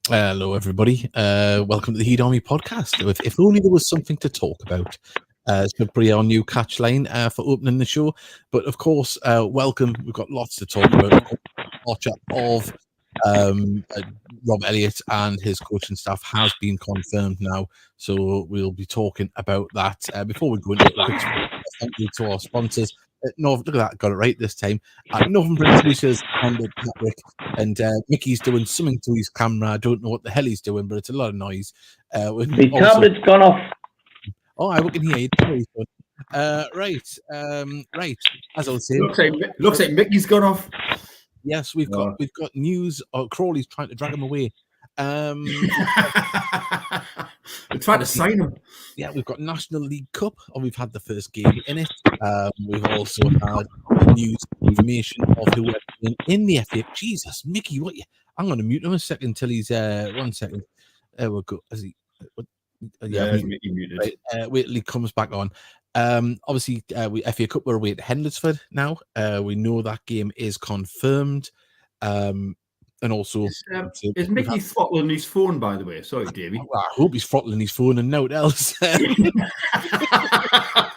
Hello, everybody. Welcome to the Heat Army podcast. If only there was something to talk about. It's going to be our new catch line for opening the show. But of course, welcome. We've got lots to talk about. Departure of Rob Elliot and his coaching staff has been confirmed now. So we'll be talking about that. Before we go into it, thank you to our sponsors. Look at that, got it right this time. Northern Producers and Patrick, and Mickey's doing something to his camera. I don't know what the hell he's doing, but it's a lot of noise. The tablet's gone off. Oh, I can hear you. Right. As I was saying, looks like Mickey's gone off. Yes, we've got news. Crawley's trying to drag him away. They're trying to sign him. Yeah, we've got National League Cup, or we've had the first game in it. We've also had news information of who we're in the FA. Jesus, Mickey, what? I'm going to mute him a second till he's 1 second. There we go. Is he? Mickey muted. Right, wait till he comes back on. Obviously, FA Cup, we're away at Hendersford now. We know that game is confirmed. And also, is Mickey throttling his phone, by the way? Sorry, Davey. Well, I hope he's throttling his phone and nothing else.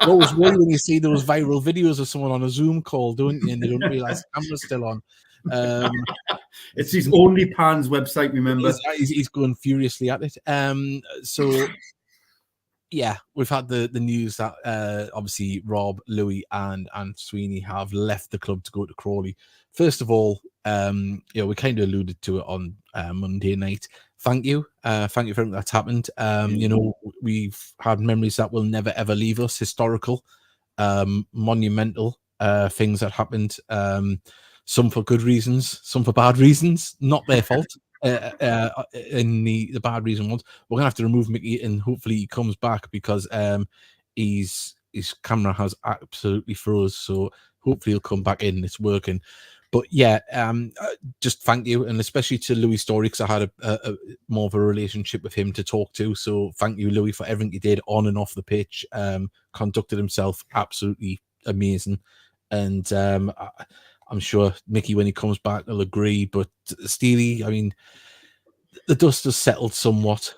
Always worry when you see those viral videos of someone on a Zoom call, don't you? And they don't realise the camera's still on. It's his OnlyPans website, remember? He's going furiously at it. So, yeah, we've had the news that obviously Rob, Louis, and Sweeney have left the club to go to Crawley. First of all, we kind of alluded to it on Monday night. Thank you for everything that's happened. We've had memories that will never ever leave us. Historical, monumental things that happened. Some for good reasons, some for bad reasons. Not their fault. In the bad reason ones, we're gonna have to remove Mickey, and hopefully he comes back because his camera has absolutely froze. So hopefully he'll come back in. It's working. But yeah, just thank you, and especially to Louis Storey, because I had a more of a relationship with him to talk to. So thank you, Louis, for everything you did on and off the pitch. Conducted himself absolutely amazing, and I'm sure Mickey, when he comes back, will agree. But Steely, I mean, the dust has settled somewhat.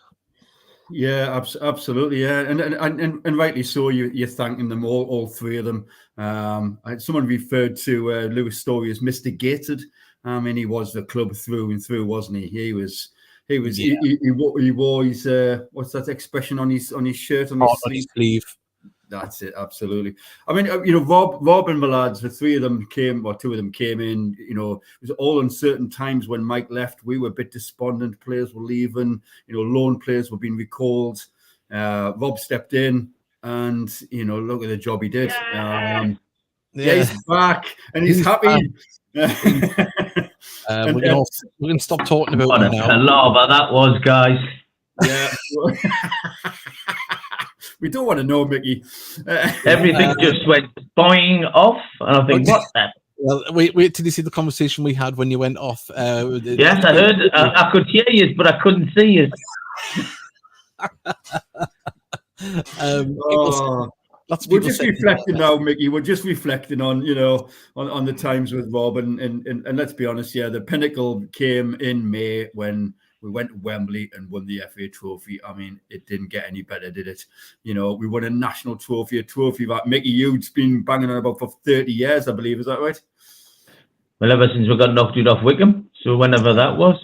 Yeah, absolutely. Yeah, and rightly so. You're thanking them all three of them. Someone referred to Louis Storey as Mr. Gated. I mean, he was the club through and through, wasn't he? He wore his what's that expression on his shirt on his sleeve. That's it, absolutely. I mean, Rob and the lads, the three of them came, or two of them came in. It was all uncertain times when Mike left. We were a bit despondent. Players were leaving. Loan players were being recalled. Rob stepped in, and look at the job he did. He's back and he's happy. We can stop talking about what it now. What a palaver that was, guys. Yeah. We don't want to know, Mickey. Everything just went boing off, and I think, what the? Well, wait till you see the conversation we had when you went off. Yes, I heard. I could hear you, but I couldn't see you. We're just reflecting now, Mickey. We're just reflecting on, on the times with Rob, and let's be honest, the pinnacle came in May when we went to Wembley and won the FA trophy. I mean, it didn't get any better, did it? We won a national trophy, a trophy that Mickey Hugh's been banging on about for 30 years, I believe. Is that right? Well, ever since we got knocked out off Wickham, so whenever that was.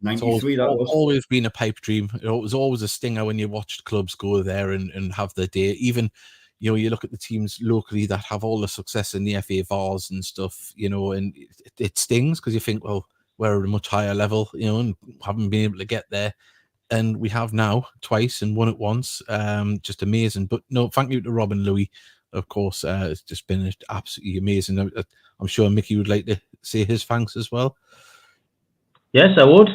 93, that was. Always been a pipe dream. It was always a stinger when you watched clubs go there and have their day. Even, you look at the teams locally that have all the success in the FA Vars and stuff, and it stings because you think, well, we're at a much higher level, and haven't been able to get there. And we have now twice and won it once. Just amazing. But no, thank you to Rob and Louis, of course. It's just been absolutely amazing. I'm sure Mickey would like to say his thanks as well. Yes, I would.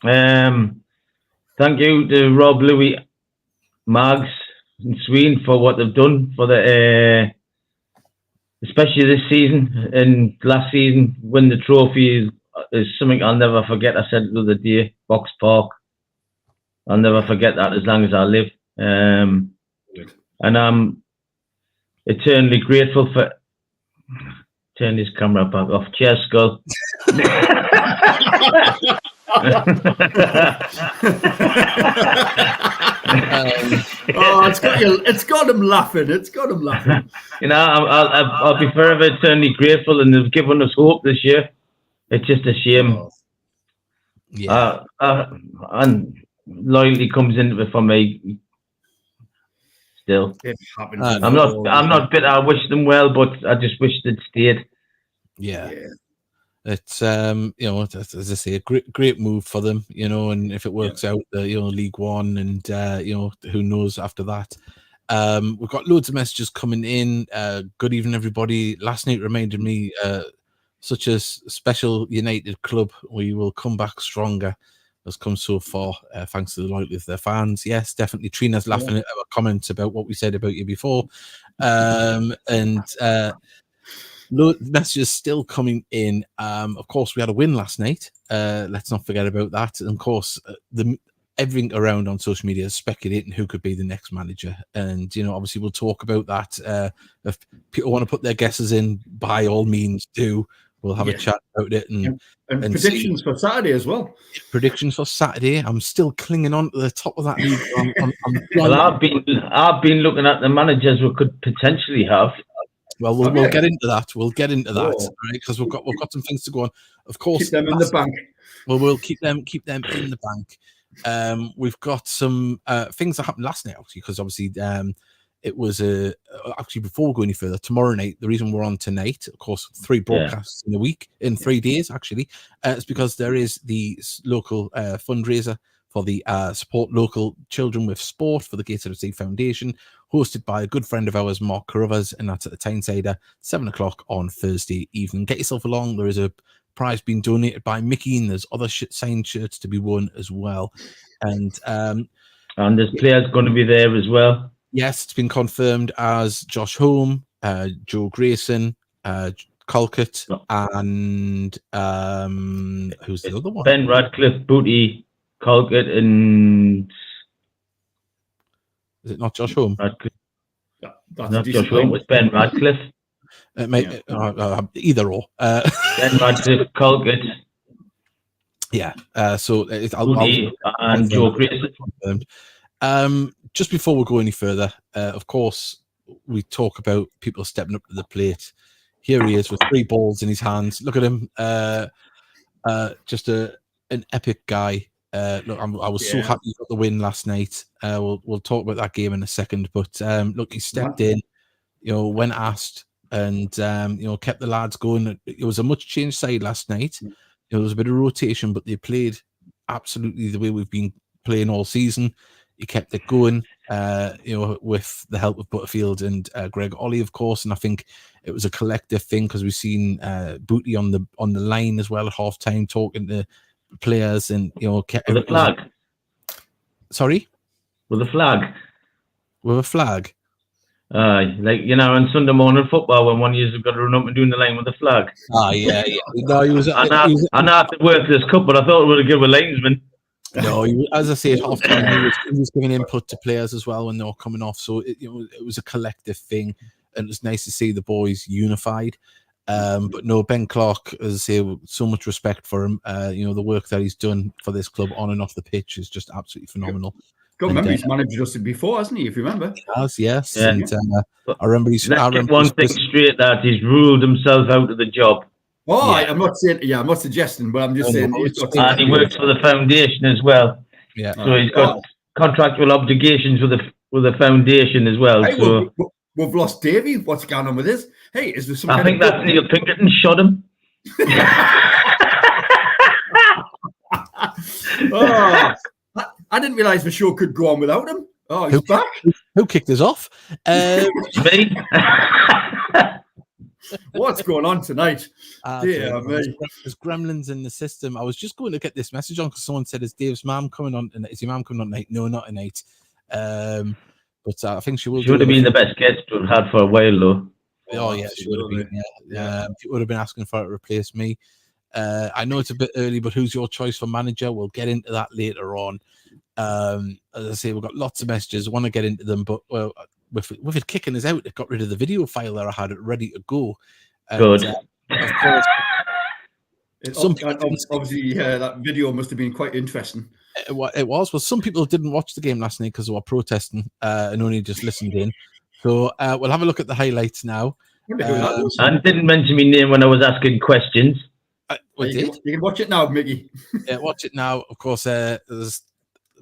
Thank you to Rob, Louis, Mags, and Sween for what they've done for the especially this season and last season. Win the trophy is something I'll never forget. I said the other day, Box Park. I'll never forget that as long as I live. And I'm eternally grateful for... Turn this camera back off. Cheers, Skull. It's got him laughing. It's got him laughing. You know, I'll be forever eternally grateful, and they've given us hope this year. It's just a shame. Oh. Yeah. And loyalty comes into it for me. Still, It happens. I'm not bitter. I wish them well, but I just wish they'd stayed. Yeah. It's you know, as I say, a great move for them, you know, and if it works out, you know, League One, and you know, who knows after that. We've got loads of messages coming in. Good evening, everybody. Last night reminded me such a special United club. We will come back stronger. Has come so far thanks to the loyalty of their fans. Yes, definitely. Trina's laughing at our comments about what we said about you before. Messages still coming in. Of course, we had a win last night. Let's not forget about that. And of course, everything around on social media is speculating who could be the next manager. And, you know, obviously we'll talk about that. If people want to put their guesses in, by all means do. We'll have a chat about it. And predictions for Saturday as well. Predictions for Saturday. I'm still clinging on to the top of that league. Well, I've been looking at the managers we could potentially have. Well, we'll get into that. We'll get into that, right? Because we've got some things to go on. Of course, keep them in the bank. Well, we'll keep them in the bank. We've got some things that happened last night, actually, because obviously it was actually, before we go any further, tomorrow night. The reason we're on tonight, of course, 3 broadcasts in a week, in 3 days actually, it's because there is the local fundraiser for the Support Local Children with Sport for the Gateshead FC Foundation, hosted by a good friend of ours, Mark Carruthers, and that's at the Tyneside, 7 o'clock on Thursday evening. Get yourself along. There is a prize being donated by Mickey, and there's other signed shirts to be won as well. And there's players going to be there as well. Yes, it's been confirmed as Josh Holm, Joe Grayson, Colquitt, and who's the other one? Ben Radcliffe, Booty, Colquitt, and is it not Josh Holm? Not Josh Holm, it's Ben Radcliffe. Either or. Ben Radcliffe, Colquitt. Yeah. So Booty and Joe Grayson. Just before we go any further, of course, we talk about people stepping up to the plate. Here he is with 3 balls in his hands. Look at him. Just an epic guy. Look, I was so happy he got the win last night. We'll talk about that game in a second. But look, he stepped in, you know, when asked, and you know, kept the lads going. It was a much changed side last night. You know, there was a bit of rotation, but they played absolutely the way we've been playing all season. He kept it going, you know, with the help of Butterfield and Greg Ollie, of course. And I think it was a collective thing, because we've seen Booty on the line as well at half time, talking to players, and you know, with a flag. Sorry, with a flag. With a flag. Like, you know, on Sunday morning football, when one year's got to run up and doing the line with a flag. Yeah. No, he was. I know at the Workers' Cup, but I thought it would have given a linesman. No, as I say, at half time he was giving input to players as well when they were coming off. So it was a collective thing, and it was nice to see the boys unified. But no, Ben Clark, as I say, so much respect for him. You know, the work that he's done for this club on and off the pitch is just absolutely phenomenal. Remember, he's managed us before, hasn't he? If you remember, he has, yes. Yeah. And I remember he's. One thing straight, that he's ruled himself out of the job. Oh, yeah. I'm not saying. Yeah, I'm not suggesting, but I'm just saying. And he works for the foundation as well. Yeah. So he's got contractual obligations with the foundation as well. Hey, so we've lost Davey. What's going on with this? Hey, is there some? I think that's Neil Pinkerton shot him. Oh, I didn't realise the show could go on without him. Oh, he's back. Who kicked us off? Me. What's going on tonight? There's gremlins in the system. I was just going to get this message on because someone said, "Is Dave's mom coming on? Is your mom coming on tonight?" No, not tonight. But I think she will. She would have been the best guest we've had for a while, though. Oh yeah, she would have been. Yeah. She would have been asking for her to replace me. I know it's a bit early, but who's your choice for manager? We'll get into that later on. As I say, we've got lots of messages. I want to get into them, but well, with it kicking us out, it got rid of the video file that I had it ready to go. And, good. Of course, Some people obviously, that video must have been quite interesting. It was. Well, some people didn't watch the game last night because they were protesting and only just listened in. So we'll have a look at the highlights now. And didn't mention my name when I was asking questions. You can watch it now, Mickey. Yeah, watch it now. Of course, there's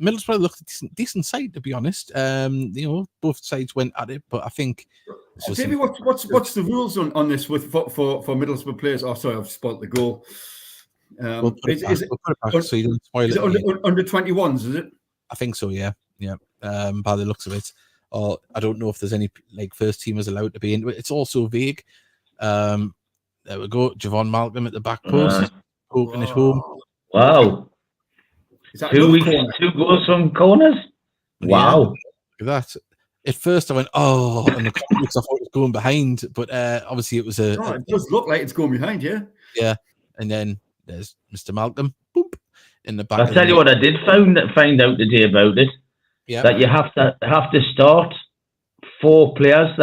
Middlesbrough looked a decent side, to be honest. Both sides went at it, but I think. Maybe what's the rules on this for Middlesbrough players? Oh, sorry, I've spoiled the goal. We'll put it back so you don't spoil it. Under 21s, is it? I think so. Yeah. By the looks of it, or I don't know if there's any first teamers allowed to be in. It's also vague. There we go. Javon Malcolm at the back post, poking it home. Wow. Is that 2 goals from corners? Wow. Look at that. At first I went, and the comments, I thought it was going behind, but obviously it was it does look like it's going behind, yeah. Yeah. And then there's Mr. Malcolm, boop, in the back. I'll tell you what I did find out today about it. Yeah. That you have to start 4 players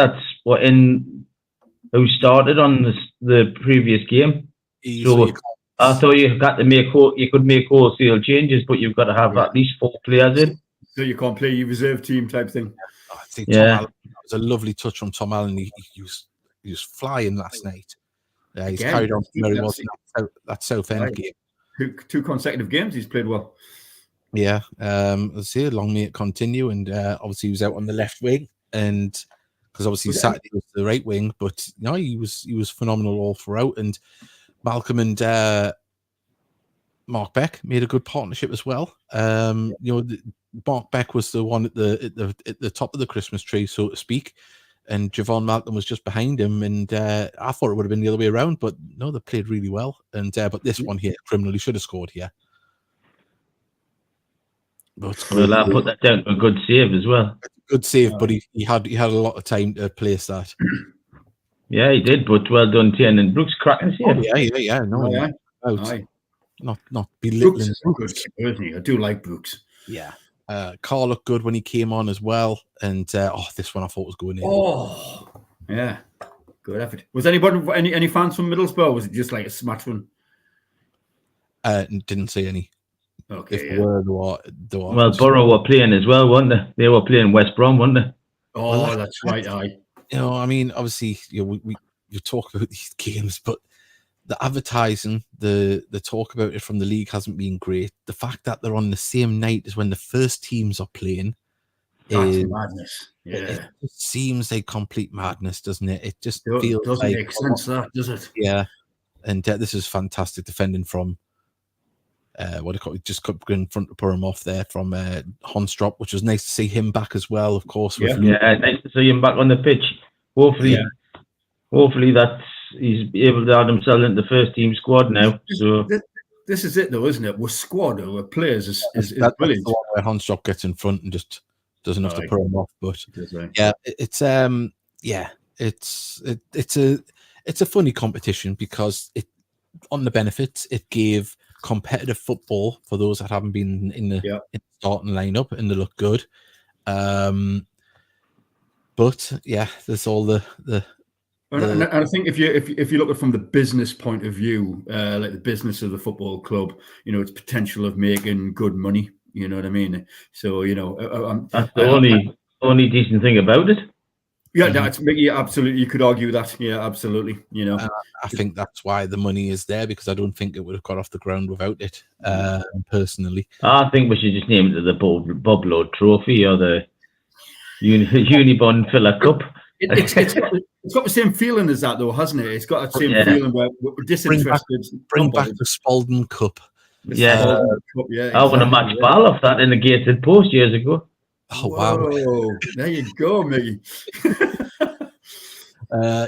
who started on the previous game. So I thought you could make wholesale changes, but you've got to have at least 4 players in. So you can't play your reserve team type thing. I think Tom Allen, it was a lovely touch from Tom Allen. He was flying last night. He's carried on from where he was in that Southend game. 2 consecutive games he's played well. Yeah, let's see, long may it continue. And obviously he was out on the left wing, and because obviously Saturday was the right wing, but he was phenomenal all throughout. And Malcolm and Mark Beck made a good partnership as well. Mark Beck was the one at the top of the Christmas tree, so to speak, and Javon Malcolm was just behind him. And I thought it would have been the other way around, but no, they played really well. And but this one here, criminally should have scored here. But I'll put that down to a good save as well. Good save, but he had a lot of time to place that. Yeah, he did, but well done, Tien. And Brooks cracking save. Yeah. No, not belittling Brooks. Good, I do like Brooks. Yeah. Carl looked good when he came on as well. And this one I thought was going in. Oh, yeah. Good effort. Was anybody, any fans from Middlesbrough? Or was it just like a smash one? Didn't see any. Okay. If there were. Well, Borough were playing as well, weren't they? They were playing West Brom, weren't they? Oh, that's right. I mean, obviously, we talk about these games, but the advertising, the talk about it from the league hasn't been great. The fact that they're on the same night as when the first teams are playing is madness. Yeah, it just seems like complete madness, doesn't it? It just doesn't make sense, that does it? Yeah, and this is fantastic defending from. Just cut in front to put him off there from Honstrop, which was nice to see him back as well, of course. Yeah, nice to see him back on the pitch. Hopefully he's able to add himself into the first team squad now. So this is it, though, isn't it? We're squad or players is brilliant. The one where Honstrop gets in front and just doesn't have to put him off. But it's a funny competition because on the benefits it gave competitive football for those that haven't been in the starting lineup, and they look good. But there's all the and I think if you look at it from the business point of view, like the business of the football club, its potential of making good money. You know what I mean? So that's the only decent thing about it. Yeah, that's absolutely. You could argue that. Yeah, absolutely. I think that's why the money is there, because I don't think it would have got off the ground without it. Personally, I think we should just name it the Bob Lord Trophy or the Unibond Filler Cup. It's got the same feeling as that, though, hasn't it? It's got that same feeling where we're disinterested. Bring back the Spalding Cup. I won a match ball off that in the Gateshead post years ago. Oh, wow. There you go, Mickey.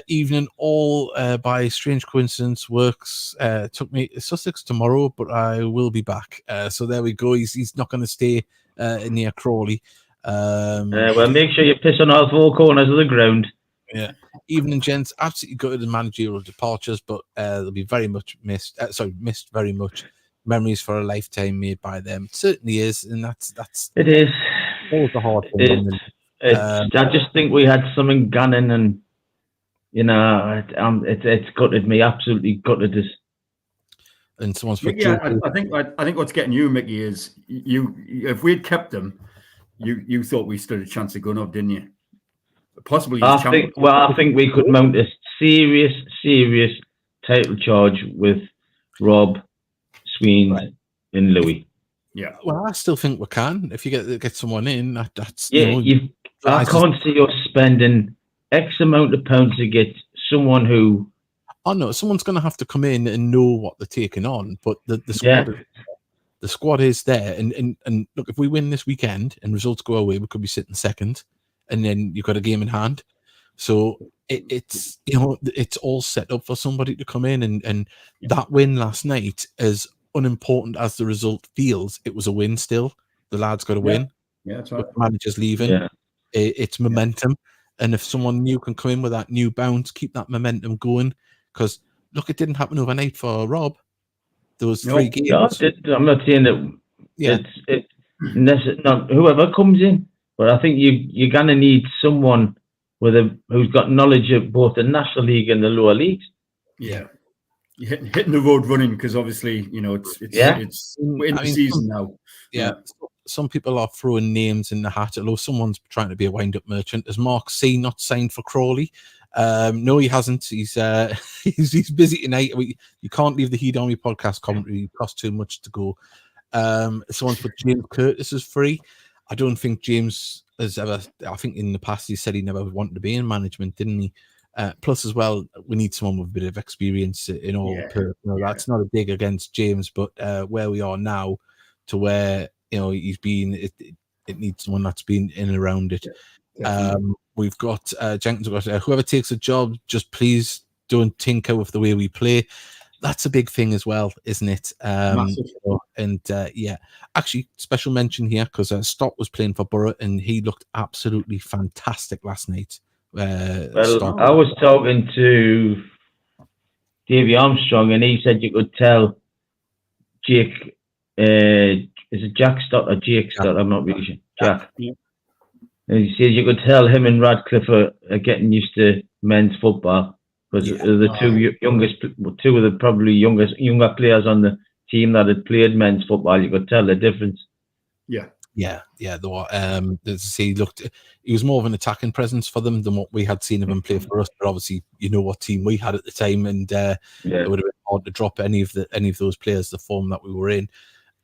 Evening all, by strange coincidence, works. Took me Sussex tomorrow, but I will be back. So there we go. He's not going to stay near Crawley. Well, make sure you piss on all 4 corners of the ground. Yeah. Evening, gents. Absolutely gutted the managerial departures, but they'll be very much missed. Missed very much. Memories for a lifetime made by them. It certainly is, and that's it is. Always a hard thing. I just think we had something gunning, and it's gutted me, absolutely gutted us. and someone's put I think what's getting you, Mickey, is you if we'd kept them, you thought we stood a chance of going up, didn't you? Possibly. I think we could mount a serious title charge with Rob, Sweeney, and Louis. Yeah. Well, I still think we can if you get someone in. That's I can't see us spending X amount of pounds to get someone who. Oh no, someone's going to have to come in and know what they're taking on. But the squad is there, and look, if we win this weekend and results go away, we could be sitting second, and then you've got a game in hand. So it's all set up for somebody to come in, and that win last night, as unimportant as the result feels, it was a win still. The lads got to win. Yeah, that's right. The manager's leaving. It's momentum. And if someone new can come in with that new bounce, keep that momentum going. Because, look, it didn't happen overnight for Rob. There was 3 games. I'm not saying that it's not whoever comes in, but I think you're going to need someone who's got knowledge of both the National League and the lower leagues. Yeah. You're hitting the road running, because obviously, we're in the season now. Yeah. Some people are throwing names in the hat, although someone's trying to be a wind-up merchant. Is Mark C not signed for Crawley? No, he hasn't. He's busy tonight. You can't leave the Heed Army podcast commentary. It costs too much to go. Someone's put James Curtis is free. I don't think James has ever. I think in the past he said he never wanted to be in management, didn't he? Plus, as well, we need someone with a bit of experience in all. That's not a dig against James, but where we are now, to where he's been, it needs someone that's been in and around it. We've got Jenkins. We've got whoever takes a job, just please don't tinker with the way we play. That's a big thing as well, isn't it? Actually, special mention here, because Stott was playing for Borough and he looked absolutely fantastic last night. I was talking to Davey Armstrong, and he said you could tell Jake. Is it Jack Stott or Jake Stott? I'm not really sure. Jack. Yeah. And he says you could tell him and Radcliffe are getting used to men's football, because they're the two of the probably younger players on the team that had played men's football. You could tell the difference. Yeah. He was more of an attacking presence for them than what we had seen of him play for us. But obviously, what team we had at the time, and it would have been hard to drop any of those players, the form that we were in.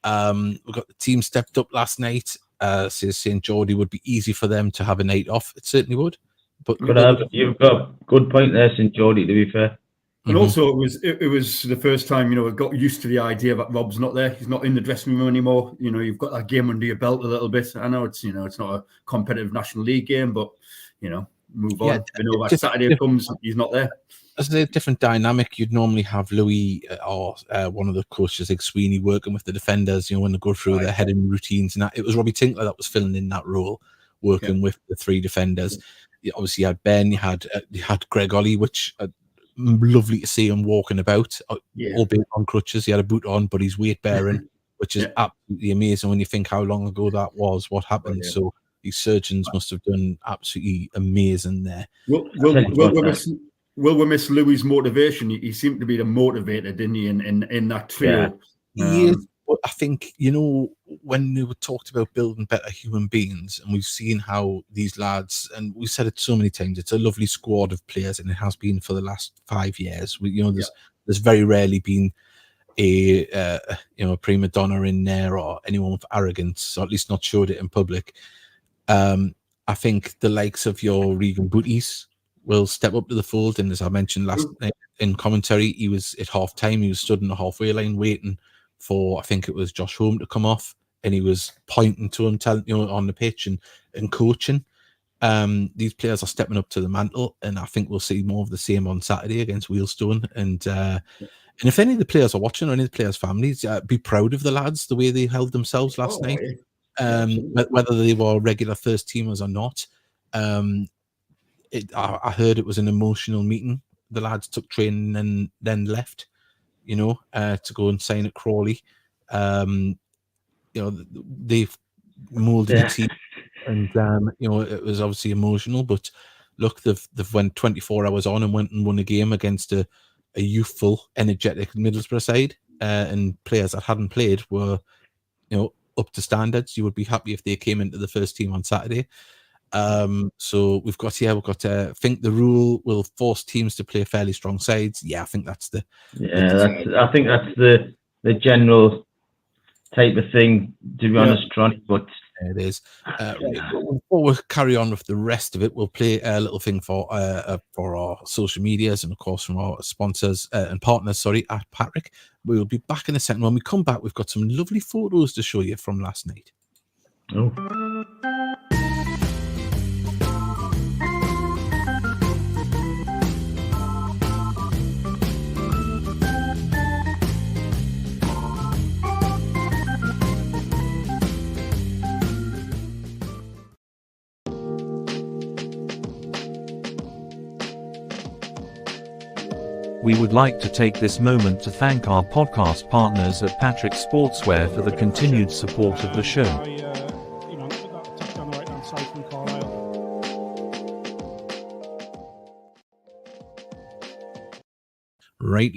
We got the team stepped up last night. Says St. Geordie would be easy for them to have a night off. It certainly would. But you've got a good point there, St. Geordie, to be fair. And also, it was the first time, we got used to the idea that Rob's not there. He's not in the dressing room anymore. You've got that game under your belt a little bit. I know it's not a competitive National League game, but, move on. That Saturday comes, he's not there. As a different dynamic, you'd normally have Louis or one of the coaches like Sweeney working with the defenders, when they go through their heading routines and that. It was Robbie Tinkler that was filling in that role, working with the 3 defenders. Obviously, you had Ben, you had Greg Ollie, which lovely to see him walking about, albeit on crutches. He had a boot on, but he's weight bearing, which is absolutely amazing when you think how long ago that was, what happened. So these surgeons must have done absolutely amazing there. Will we miss Louis' motivation? He seemed to be the motivator, didn't he, in that trio? Yeah. He is. But I think, when we were talked about building better human beings, and we've seen how these lads, and we've said it so many times, it's a lovely squad of players, and it has been for the last 5 years. There's very rarely been a prima donna in there, or anyone with arrogance, or at least not showed it in public. I think the likes of your Regan Booties will step up to the fold, and as I mentioned last night in commentary, he was at half time, he was stood in the halfway line waiting for, I think it was Josh Home to come off, and he was pointing to him, telling on the pitch and coaching. These players are stepping up to the mantle, and I think we'll see more of the same on Saturday against Wealdstone. And if any of the players are watching, or any of the players' families, be proud of the lads the way they held themselves last night. Whether they were regular first teamers or not. I heard it was an emotional meeting. The lads took training and then left, to go and sign at Crawley. They've moulded the team, and it was obviously emotional. But look, they've went 24 hours on and went and won a game against a youthful, energetic Middlesbrough side. and players that hadn't played were, up to standards. You would be happy if they came into the first team on Saturday. So we've got I think the rule will force teams to play fairly strong sides. Yeah, I think that's I think that's the general type of thing, to be honest, Tronny, but it is. Before we carry on with the rest of it, we'll play a little thing for our social medias and of course from our sponsors and partners, at Patrick. We will be back in a second. When we come back, we've got some lovely photos to show you from last night. Oh. We would like to take this moment to thank our podcast partners at Patrick Sportswear for the continued support of the show. Right,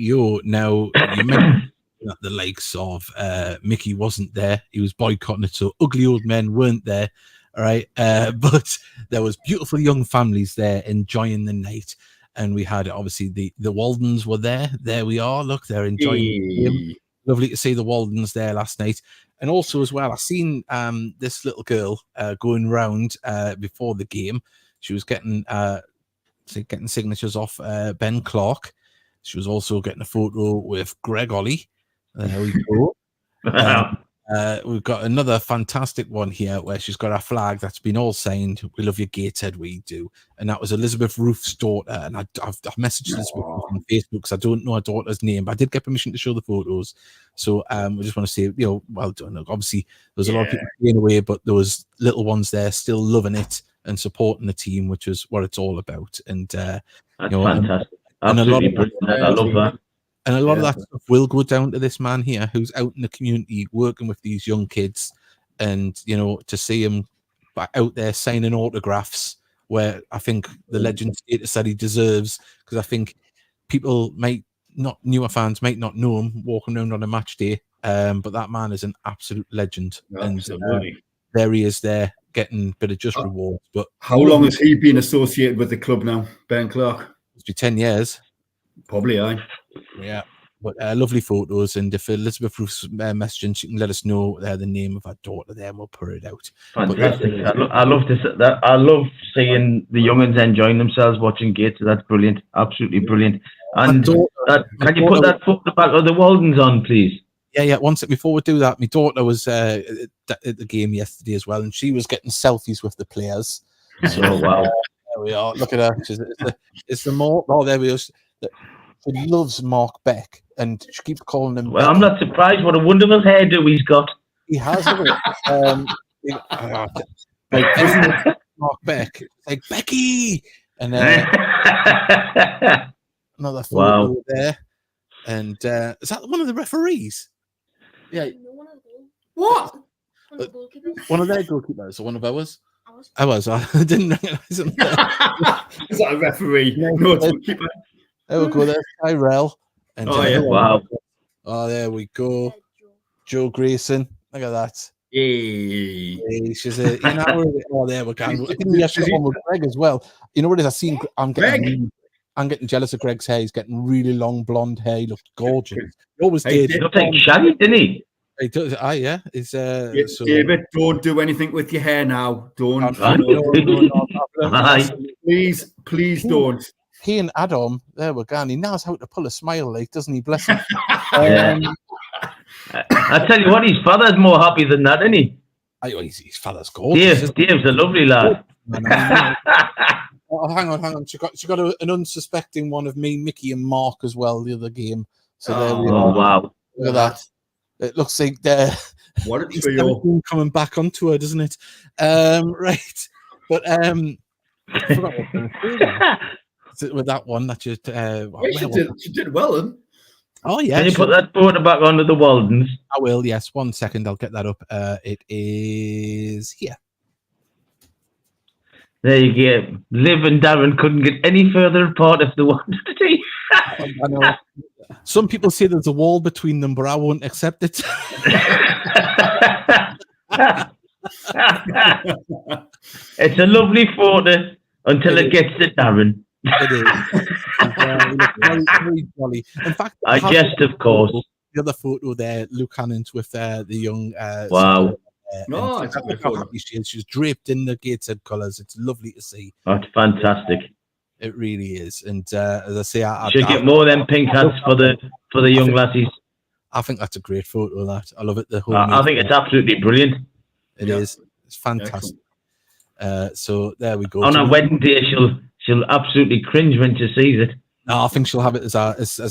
now you mentioned that the likes of Mickey wasn't there. He was boycotting it, so ugly old men weren't there. All right, but there was beautiful young families there enjoying the night. And we had, obviously, the Waldens were there. There we are. Look, they're enjoying the game. Lovely to see the Waldens there last night. And also, as well, I seen this little girl going round before the game. She was getting signatures off Ben Clark. She was also getting a photo with Greg Ollie. There we go. We've got another fantastic one here where she's got a flag that's been all signed. We love you, Gateshead, we do. And that was Elizabeth Roof's daughter. And I've messaged Elizabeth on Facebook because I don't know her daughter's name, but I did get permission to show the photos. So we just want to say, well done. Obviously, there's a lot of people staying away, but there was little ones there still loving it and supporting the team, which is what it's all about. And that's fantastic. Absolutely brilliant. I love that. And a lot of that stuff will go down to this man here who's out in the community working with these young kids. And, to see him out there signing autographs where I think the legend status that he deserves, because I think newer fans might not know him walking around on a match day. But that man is an absolute legend. Absolutely. And there he is there getting a bit of just rewards. But how long has he been associated with the club now, Ben Clark? It's been 10 years. Probably, aye. Yeah, but lovely photos. And if Elizabeth Roof's messaging, she can let us know the name of her daughter there, and we'll put it out. Fantastic! I love this. I love seeing the young'uns enjoying themselves watching Gates. That's brilliant. Absolutely brilliant. And can you put that photo back of the Waldens on, please? Yeah. One second before we do that, my daughter was at the game yesterday as well, and she was getting selfies with the players. So, wow. There we are. Look at her. It's the more. Oh, there we are. She loves Mark Beck, and she keeps calling him. Well, Beck. I'm not surprised. What a wonderful hairdo he's got. He has Mark Beck, like Becky, and another photo there. And is that one of the referees? Yeah. What? One of their goalkeepers or one of ours? I didn't recognise him. Is that a referee? No, it's a goalkeeper. There we go. There's Tyrell. And, wow. Oh, there we go. Joe Grayson. Look at that. Yay. She's there we go. I think we actually got one with Greg as well. You know what it is? I'm getting jealous of Greg's hair. He's getting really long blonde hair. He looks gorgeous. He always did. He looked like Shaggy, didn't he? He does. Yeah. It's, David, don't do anything with your hair now. Don't. Please don't. He and Adam, there we go. He knows how to pull a smile, like, doesn't he? Bless him. I tell you what, his father's more happy than that, isn't he? His father's gorgeous. Dave's a lovely lad. Hang on. She got an unsuspecting one of me, Mickey, and Mark as well the other game. So there we are. Oh wow! Look at that. It looks like what a trio coming back onto her, doesn't it? Right, but I forgot what I was saying. With that one, that just she did well, then. Oh yeah. Can you put that photo back onto the Waldens? I will. Yes, 1 second. I'll get that up. It is here. There you go. Liv and Darren couldn't get any further apart if they wanted to. I know. Some people say there's a wall between them, but I won't accept it. It's a lovely photo until it gets to Darren. It is. Very, very jolly. In fact, I jest, of course. The other photo there, Luke Hannon's with the young. Wow. No, it's a good photo. She's draped in the Gateshead colours. It's lovely to see. That's fantastic. It really is. And as I say, I should get more of them pink hats for the young lassies. I think that's a great photo. That I love it. The whole. I think it's absolutely brilliant. It is. It's fantastic. So there we go. On her wedding day, she'll absolutely cringe when she sees it. No, I think she'll have it as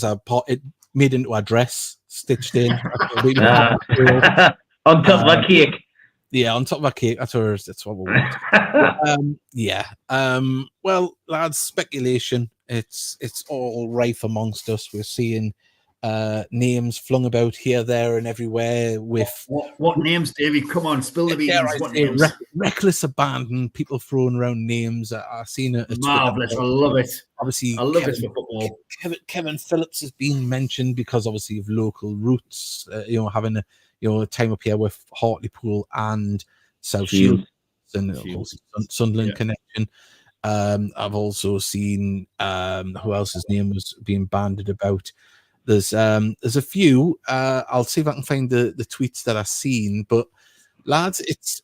a pot. It made into a dress, stitched in. On top of a cake. Yeah, on top of a cake. That's what we want. Well, lads, speculation. It's all rife amongst us. We're seeing names flung about here, there, and everywhere. With what names, Davey? Come on, spill the beans. What names? Reckless abandon. People throwing around names. I've seen it. Marvelous. I love it. Obviously, I love it for football. Kevin Phillips has been mentioned because obviously of local roots. Having a time up here with Hartlepool and South Shields and of course Sunderland connection. I've also seen who else's name was being bandied about. There's a few. I'll see if I can find the tweets that I've seen. But lads, it's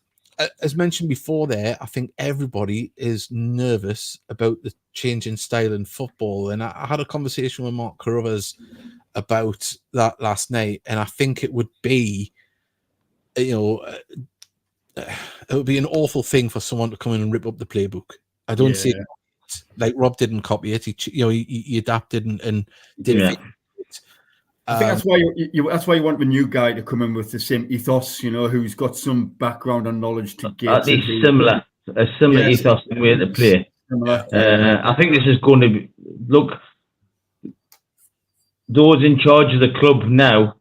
as mentioned before there, I think everybody is nervous about the change in style in football. And I had a conversation with Mark Carruthers about that last night, and I think it would be, it would be an awful thing for someone to come in and rip up the playbook. I don't see it. Like Rob didn't copy it. He adapted and did it. I think that's why you want the new guy to come in with the same ethos, who's got some background and knowledge to get at least similar ethos and way to play. I think this is going to be, look, those in charge of the club now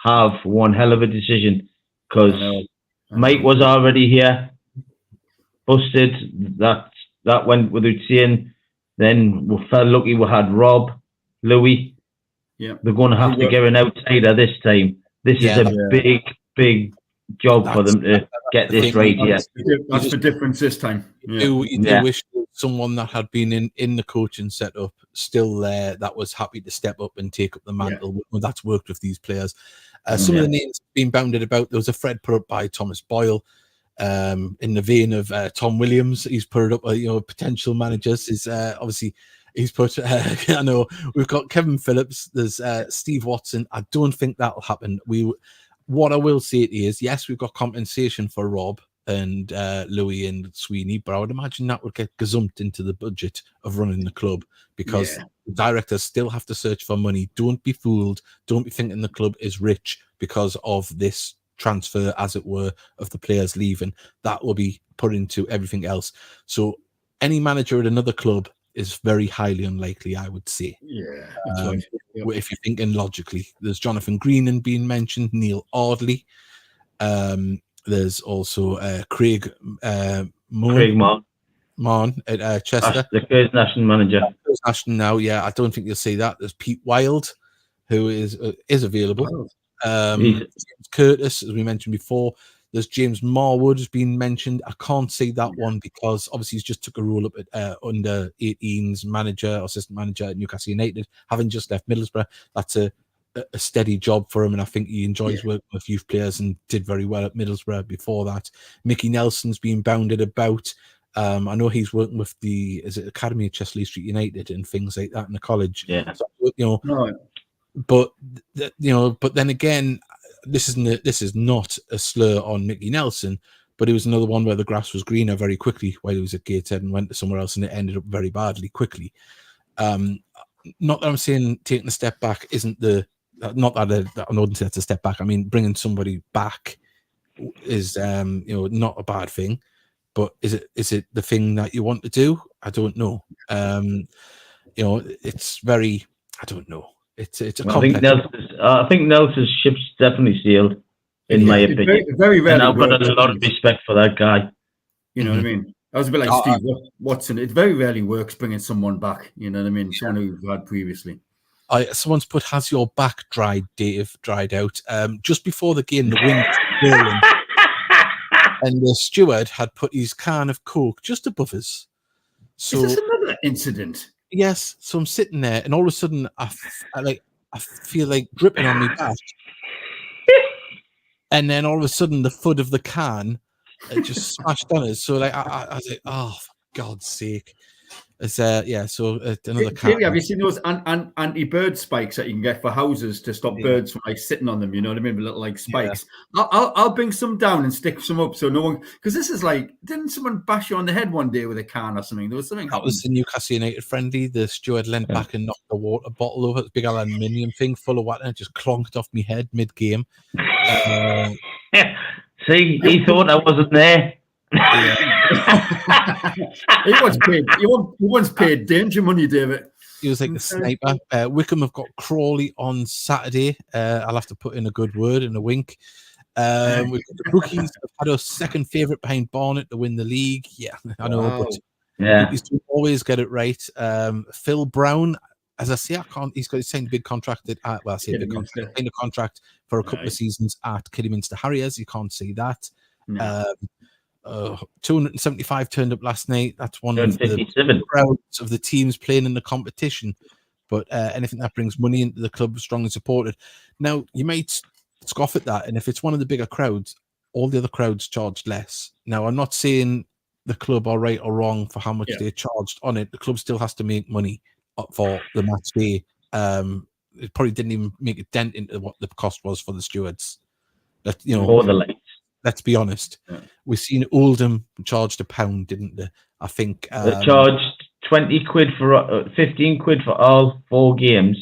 have one hell of a decision, because Mike was already here, busted. That went without saying. Then we felt lucky we had Rob, Louis. Yeah, they're going to have to get an outsider this time. This is a big job for them to get this right here. That's the difference this time. You do wish someone that had been in the coaching setup still there, that was happy to step up and take up the mantle. That's worked with these players. Some of the names being bounded about. There was a thread put up by Thomas Boyle, in the vein of Tom Williams. He's put it up. Potential managers is obviously. He's put, I know, we've got Kevin Phillips, there's Steve Watson. I don't think that'll happen. What I will say to you is, yes, we've got compensation for Rob and Louis and Sweeney, but I would imagine that would get gazumped into the budget of running the club, because the directors still have to search for money. Don't be fooled. Don't be thinking the club is rich because of this transfer, as it were, of the players leaving. That will be put into everything else. So any manager at another club is very highly unlikely, I would say. Yeah. If you're thinking logically, there's Jonathan Greenan being mentioned, Neil Ardley. There's also Craig Mahon at Chester. The First National manager. First National now, I don't think you'll see that. There's Pete Wild, who is available. James Curtis, as we mentioned before. There's James Marwood has been mentioned. I can't say that one because obviously he's just took a role up at under 18s manager, assistant manager at Newcastle United, having just left Middlesbrough. That's a steady job for him, and I think he enjoys working with youth players and did very well at Middlesbrough before that. Mickey Nelson's been bounded about. I know he's working with the Academy at Chesley Street United and things like that in the college. Yeah. So, but then again, this is not a slur on Mickey Nelson, but it was another one where the grass was greener very quickly while he was at Gateshead and went to somewhere else, and it ended up very badly quickly. Not that I'm saying taking a step back isn't not that I wouldn't say it's a step back. I mean, bringing somebody back is not a bad thing, but is it the thing that you want to do? I don't know. It's very, I don't know. It's a complex. I think Nelson's ship's definitely sailed, in my opinion. Very rarely. And I've got a lot of respect for that guy. You know what I mean? I was a bit like Steve Watson. It very rarely works bringing someone back. You know what I mean? Someone who we've had previously. Someone's put, has your back dried, Dave? Dried out. Just before the game, the wind was blowing, and the steward had put his can of Coke just above us. So, is this another incident? Yes. So I'm sitting there, and all of a sudden, I feel like dripping on my back, and then all of a sudden, the foot of the can just smashed on us. So like, I was like, oh, for God's sake. It's so another cat. Have you seen those anti-bird spikes that you can get for houses to stop birds from like sitting on them? You know what I mean? With little like spikes. Yeah. I'll bring some down and stick some up so no one, because this is like, didn't someone bash you on the head one day with a can or something? There was something. That was the Newcastle United friendly. The steward leant back and knocked a water bottle over, the big aluminium thing full of water, and it just clonked off my head mid-game. See, he thought I wasn't there. He once paid danger money, David. He was like the sniper. Wickham have got Crawley on Saturday. I'll have to put in a good word and a wink. We've got the Rookies have had our second favourite behind Barnet to win the league. Yeah, I know, but Rookies don't always get it right. Phil Brown, as I say, he's signed a big contract signed a contract for a couple of seasons at Kidderminster Harriers. You can't see that. 275 turned up last night. That's one of the crowds of the teams playing in the competition. But anything that brings money into the club is strongly supported. Now, you might scoff at that, and if it's one of the bigger crowds, all the other crowds charge less. Now, I'm not saying the club are right or wrong for how much they charged on it. The club still has to make money for the match day. It probably didn't even make a dent into what the cost was for the stewards. That, you know, or the lights. Let's be honest. Yeah. We've seen Oldham charged £1, didn't they? I think they charged 20 quid for 15 quid for all 4 games,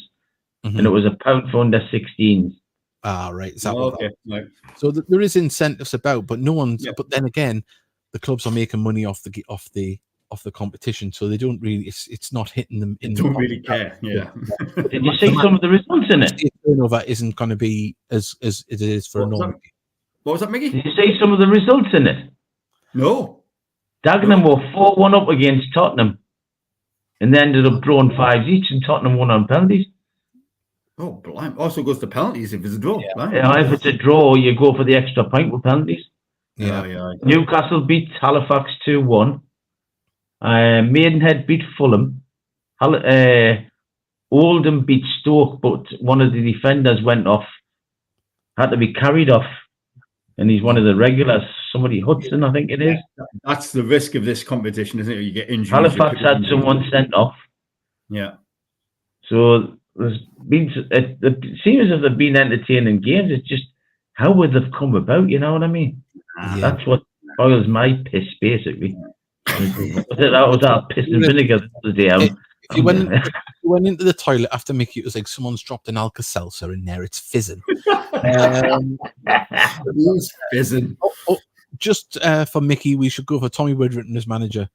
and it was £1 for under 16s. Ah, right. Is that okay? Right. So there is incentives about, but no one's. Yeah. But then again, the clubs are making money off the competition, so they don't really. It's not hitting them. They don't really care. Yeah. Did you see some of the results in it? The turnover isn't going to be as it is for a normal. What was that, Mickey? Did you see some of the results in it? No. Dagenham were 4-1 up against Tottenham, and they ended up drawing 5 each, and Tottenham won on penalties. Oh, blind. Also goes to penalties if it's a draw. Yeah, if it's a draw, you go for the extra point with penalties. Yeah. Newcastle beat Halifax 2-1. Maidenhead beat Fulham. Oldham beat Stoke, but one of the defenders went off, had to be carried off. And he's one of the regulars, somebody Hudson, I think it is. That's the risk of this competition, isn't it? You get injured. Halifax had someone sent off. Yeah. So there's been, it seems as if they've been entertaining games. It's just how would they've come about, you know what I mean? Yeah. That's what boils my piss, basically. That was our piss and vinegar the day. If you went into the toilet after Mickey, it was like someone's dropped an Alka-Seltzer in there. It's fizzing. It's fizzing. Just for Mickey, we should go for Tommy Widrington as manager.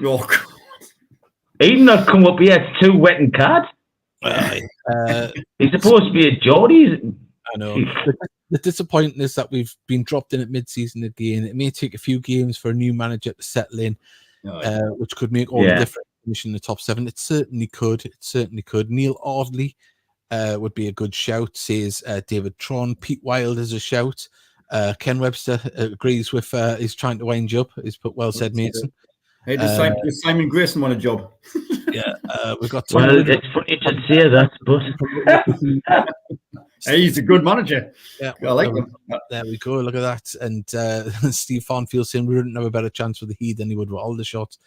Oh, God. He'd not come up here. It's too wet and card. He's supposed to be a Geordie. I know. The disappointment is that we've been dropped in at mid-season again. It may take a few games for a new manager to settle in, which could make all the difference in the top 7. It certainly could. Neil Ardley would be a good shout, says David Tron. Pete Wild is a shout. Ken Webster agrees with he's trying to wind you up. He's put well said, Mason. Hey, does Simon Grayson want a job? Yeah, we've got. Well, it's funny to say that, but hey, he's a good manager. Yeah, I like him. There we go. Look at that. And Steve Farnfield saying we wouldn't have a better chance with the Heat than he would with Aldershot.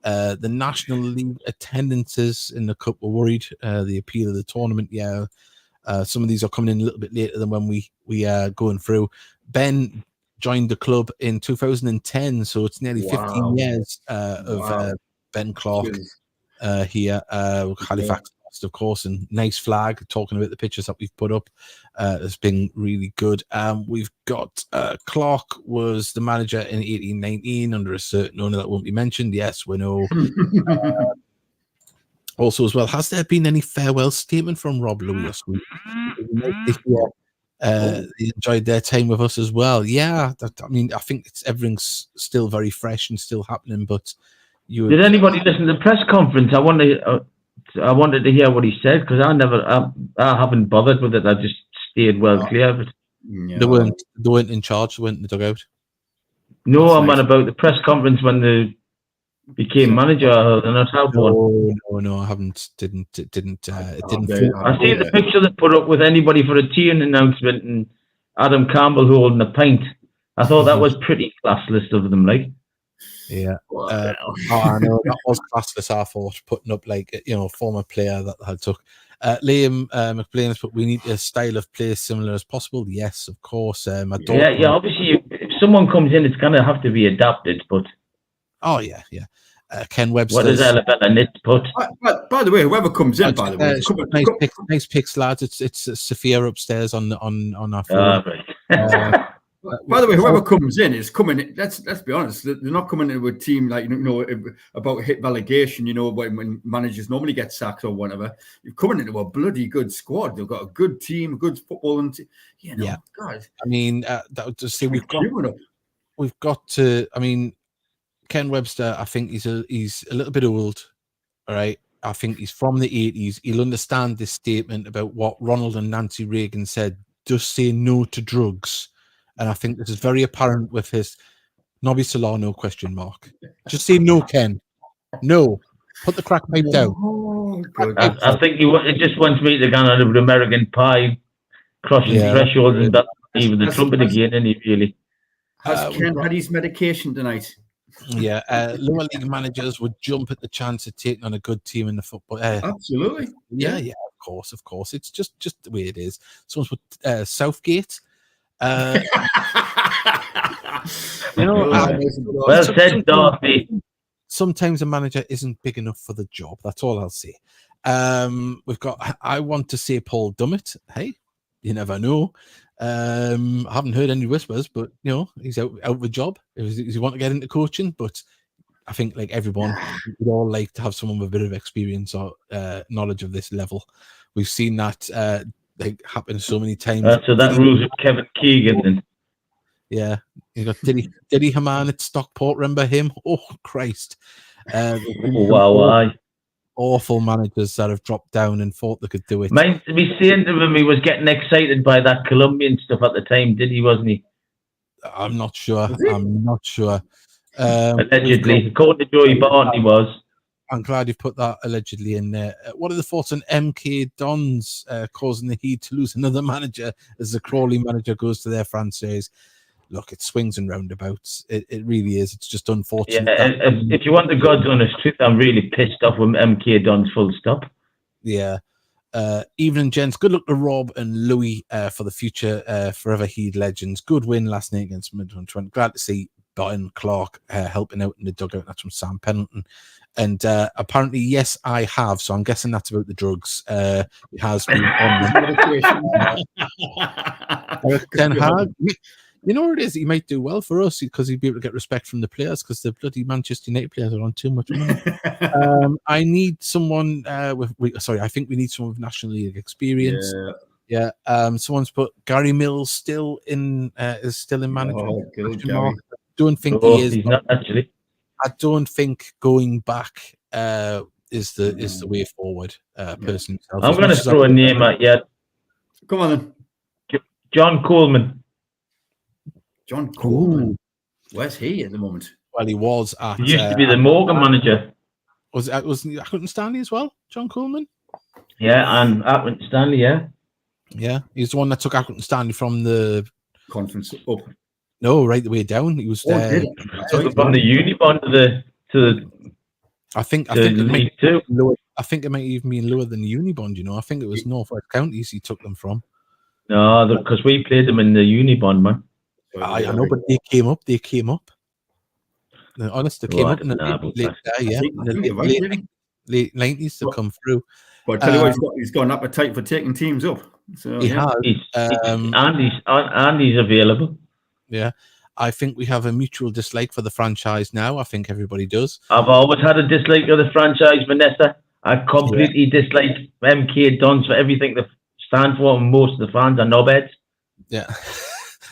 The National League attendances in the cup were worried. The appeal of the tournament, some of these are coming in a little bit later than when we are going through. Ben joined the club in 2010, so it's nearly 15 years of Ben Clark here. Halifax, of course, and nice flag. Talking about the pictures that we've put up, has been really good. We've got Clark was the manager in 18-19 under a certain owner that won't be mentioned. Yes, we know. Also, as well, has there been any farewell statement from Rob, Louis Storey? They enjoyed their time with us as well. Yeah, I think everything's still very fresh and still happening. But did anybody listen to the press conference? I wonder. I wanted to hear what he said because I haven't bothered with it. I just stayed well clear of it. Yeah. They weren't in charge. They weren't in the dugout. No, That's I'm nice. on about the press conference when they became manager. And not help one. No, I haven't. It didn't. I seen the picture they put up with anybody for a tea announcement and Adam Campbell holding a pint. I thought that was pretty classless of them, like. Yeah. I know that was classless. I thought putting up like former player that had took. Liam McBlain has put, we need a style of play similar as possible. Yes, of course. Obviously, if someone comes in, it's going to have to be adapted. But Ken Webster. What does Alabama knit put? By the way, whoever comes in, nice picks, lads. It's Sophia upstairs on our phone. Right. By the way, whoever comes in is coming. Let's be honest. They're not coming into a team like about hit relegation. When managers normally get sacked or whatever. You're coming into a bloody good squad. They've got a good team, good football, and guys. I mean, we've got to. I mean, Ken Webster. I think he's a little bit old. All right. I think he's from the 80s. He'll understand this statement about what Ronald and Nancy Reagan said. Just say no to drugs. And I think this is very apparent with his Nobby Solano question mark. Just say no, Ken. No. Put the crack pipe down. I think it just wants me to go on with American Pie, crossing thresholds and that, even the trumpet again, and he really. Has Ken had his medication tonight? Yeah. Lower league managers would jump at the chance of taking on a good team in the football. Absolutely. Yeah, of course. It's just the way it is. Someone's put Southgate. Well said, Dorothy. Sometimes a manager isn't big enough for the job. That's all I'll say. We've got. I want to say Paul Dummett. Hey, you never know. I haven't heard any whispers, but he's out of a job. Does he want to get into coaching? But I think, like everyone, we'd all like to have someone with a bit of experience or knowledge of this level. We've seen that. Happen so many times. So that rules with Kevin Keegan then. Yeah, you got Diddy Haman at Stockport. Remember him? Oh Christ! Wow! Awful managers that have dropped down and thought they could do it. Mind me saying to him, he was getting excited by that Colombian stuff at the time. Did he? Wasn't he? I'm not sure. Allegedly, according to Joey Barton, he was. I'm glad you've put that allegedly in there. What are the thoughts on MK Dons causing the Heat to lose another manager as the Crawley manager goes to their franchise? Look, it swings and roundabouts. It really is. It's just unfortunate. Yeah, if you want the God's honest truth, I'm really pissed off with MK Dons, full stop. Yeah. Evening, gents. Good luck to Rob and Louis for the future Forever Heat legends. Good win last night against Middlesbrough U21s. Glad to see Barton Clark helping out in the dugout. That's from Sam Pendleton. And apparently, yes, I have. So I'm guessing that's about the drugs. It has been on Ten Hag. You know what it is? He might do well for us because he'd be able to get respect from the players because the bloody Manchester United players are on too much money. I need someone I think we need someone with National League experience. Yeah. Someone's put Gary Mills is still in management. Don't think he is. He's not actually. I don't think going back is the way forward. Personally, I'm going to throw a name at you. Come on then, John Coleman. John Coleman. Where's he at the moment? Well, he was at. He used to be the Morgan manager. Was he Accrington Stanley as well? John Coleman. Yeah, and Accrington Stanley. Yeah, he's the one that took Accrington Stanley from the conference up. No, right the way down. He was from the Unibond to the. I think League Two. I think it might even be lower than the Unibond. I think it was North West Counties he took them from. No, because we played them in the Unibond, man. I know, but they came up. No, honest, they came up in the late 90s to come through. But I tell you what, he's got an appetite for taking teams up. So he has. And he's available. Yeah, I think we have a mutual dislike for the franchise now. I think everybody does. I've always had a dislike of the franchise, Vanessa. I completely dislike MK Dons for everything they stand for, and most of the fans are knobheads. Yeah.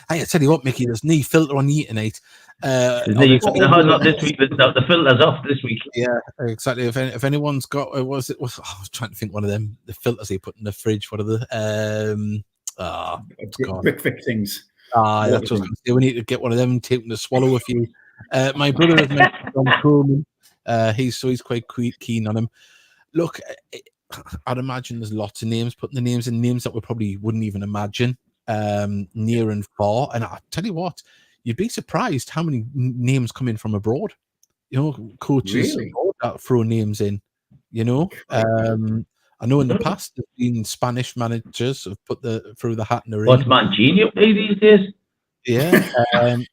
Hey, I tell you what, Mickey, there's no filter on you tonight. Not this week. The filter's off this week. Yeah, exactly. If anyone's got, I was trying to think one of them, the filters they put in the fridge. What are the quick fix things? That's what I was going to say. We need to get one of them and take them to swallow a few. My brother has mentioned John Coleman. He's quite keen on him. Look, I'd imagine there's lots of names, putting the names in names that we probably wouldn't even imagine, near and far. And I tell you what, you'd be surprised how many names come in from abroad. You know, coaches abroad that throw names in. You know, I know in the past there's been Spanish managers have put through the hat in the ring. What's Managerial these days? Yeah, I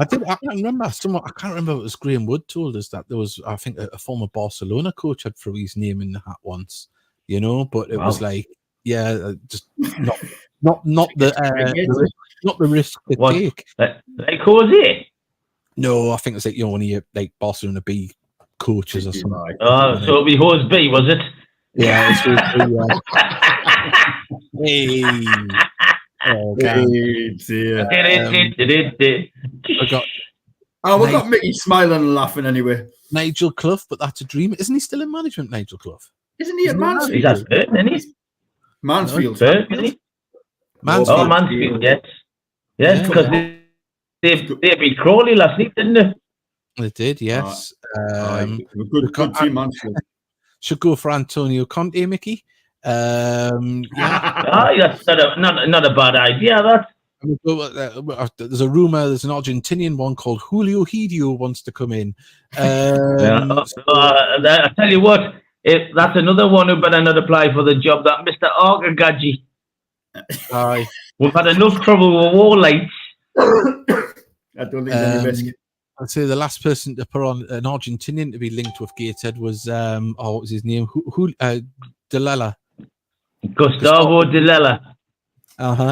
can't remember. I can't remember. It was Graham Wood told us that there was, I think, a former Barcelona coach had threw his name in the hat once. You know, but it was like, just not the risk to take. Like Jose? No, I think it's like one of your like Barcelona B coaches or something. Oh, so it'll be Jose B, was it? Yeah, it's Hey. Oh, dear. We've got Mickey smiling and laughing anyway. Nigel Clough, but that's a dream. Isn't he still in management, Nigel Clough? Isn't he at Mansfield? He's at Burton, isn't he? Mansfield. Mansfield. Oh, Mansfield, yes. Yes, because they beat Crawley last night, didn't they? They did, yes. Good team, Mansfield. Should go for Antonio Conte, Mickey. That's not a bad idea, that. There's a rumor there's an Argentinian one called Julio Hidio wants to come in. I tell you what, that's another one who better not apply for the job, that Mr. Arkagaji. Aye. We've had enough trouble with wall lights. I don't think there's any risk. I'd say the last person to put on an Argentinian to be linked with Gateshead was what was his name? Delela. Gustavo Delela.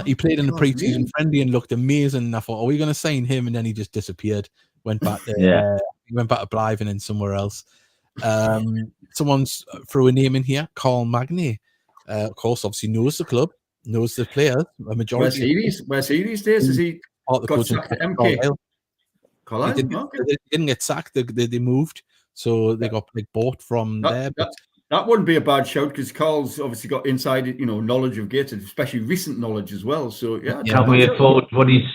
He played in the pre-season friendly and looked amazing. And I thought, are we going to sign him? And then he just disappeared. Went back there. He went back to Blythe and then somewhere else. Someone's threw a name in here, Carl Magny. Of course, obviously knows the club, knows the players. A majority. Where's he these days? Is he got sacked at MK? Carlisle? They didn't get sacked. They moved, so they got bought from there. That wouldn't be a bad shout because Carl's obviously got inside, knowledge of Gateshead, especially recent knowledge as well. So Can we afford what he's?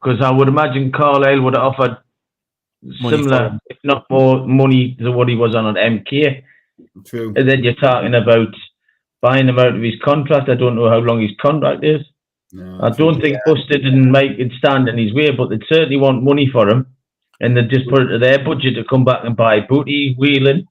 Because I would imagine Carlisle would have offered similar, if not more, money to what he was on MK. True. And then you're talking about buying him out of his contract. I don't know how long his contract is. No, I don't think Busted and Mike could stand in his way, but they'd certainly want money for him, and they'd just put it to their budget to come back and buy Booty, Whelan.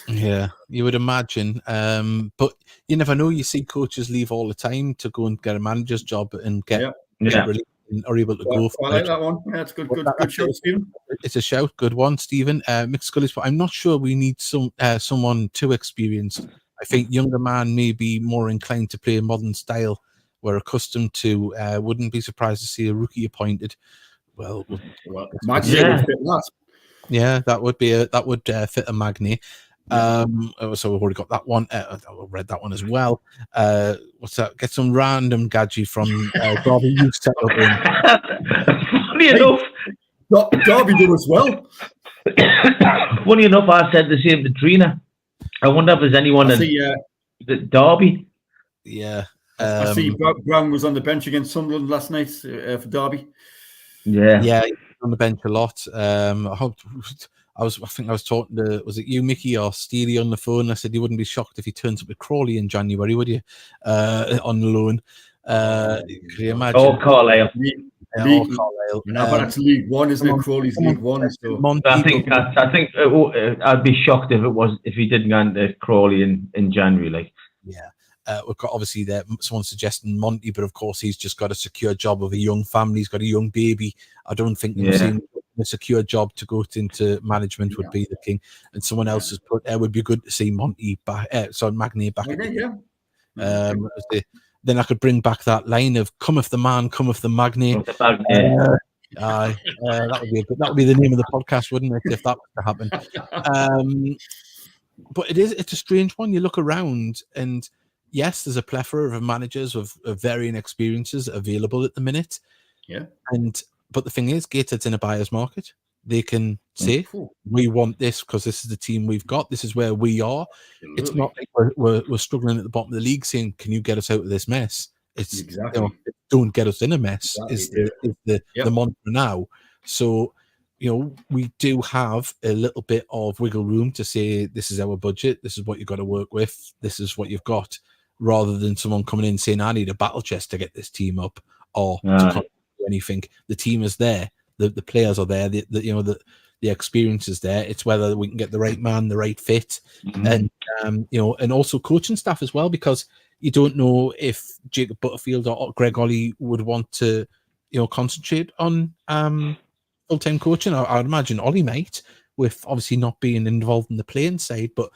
Yeah, you would imagine. But you never know. You see coaches leave all the time to go and get a manager's job and get really are able to go for I like that one. Yeah, it's good shout, Stephen. It's a shout. Good one, Stephen. Mick Scully's, but I'm not sure we need someone too experienced. I think younger man may be more inclined to play a modern style we're accustomed to. Wouldn't be surprised to see a rookie appointed. Well, Magny would fit that. Yeah, that would fit a Magny. So we've already got that one. I read that one as well. What's that? Get some random gadget from Derby Youth set up in. Funny enough, Derby do as well. Funny enough, I said the same to Trina. I wonder if there's anyone at Derby. Yeah. I see Brown was on the bench against Sunderland last night for Derby. Yeah, on the bench a lot. I think I was talking to, was it you, Mickey, or Steely on the phone? I said you wouldn't be shocked if he turns up with Crawley in January, would you? On loan. Can you imagine? Oh, Carlisle. Carlisle. No, but that's League One, isn't it? Crawley's League One. So. I think I'd be shocked if he didn't go into Crawley in January. Like, yeah. We've got obviously there someone suggesting Monty, but of course he's just got a secure job of a young family. He's got a young baby. I don't think a secure job to go into management would be the king. And someone else has put it would be good to see Monty back. Magny back. Then I could bring back that line of "Cometh the man, cometh the Magny." That would be the name of the podcast, wouldn't it, if that was to happen? But it's a strange one. You look around and. Yes, there's a plethora of managers of varying experiences available at the minute. Yeah. But the thing is, Gateshead's in a buyer's market. They can say, we want this because this is the team we've got. This is where we are. Absolutely. It's not like we're struggling at the bottom of the league saying, can you get us out of this mess? It's Exactly. Don't get us in a mess Exactly. is the mantra now. So, we do have a little bit of wiggle room to say, this is our budget. This is what you've got to work with. This is what you've got, rather than someone coming in saying, I need a battle chest to get this team up or to do anything. The team is there. The players are there. The experience is there. It's whether we can get the right man, the right fit, and also coaching staff as well, because you don't know if Jacob Butterfield or Greg Ollie would want to, concentrate on full-time coaching. I'd imagine Ollie might, with obviously not being involved in the playing side, but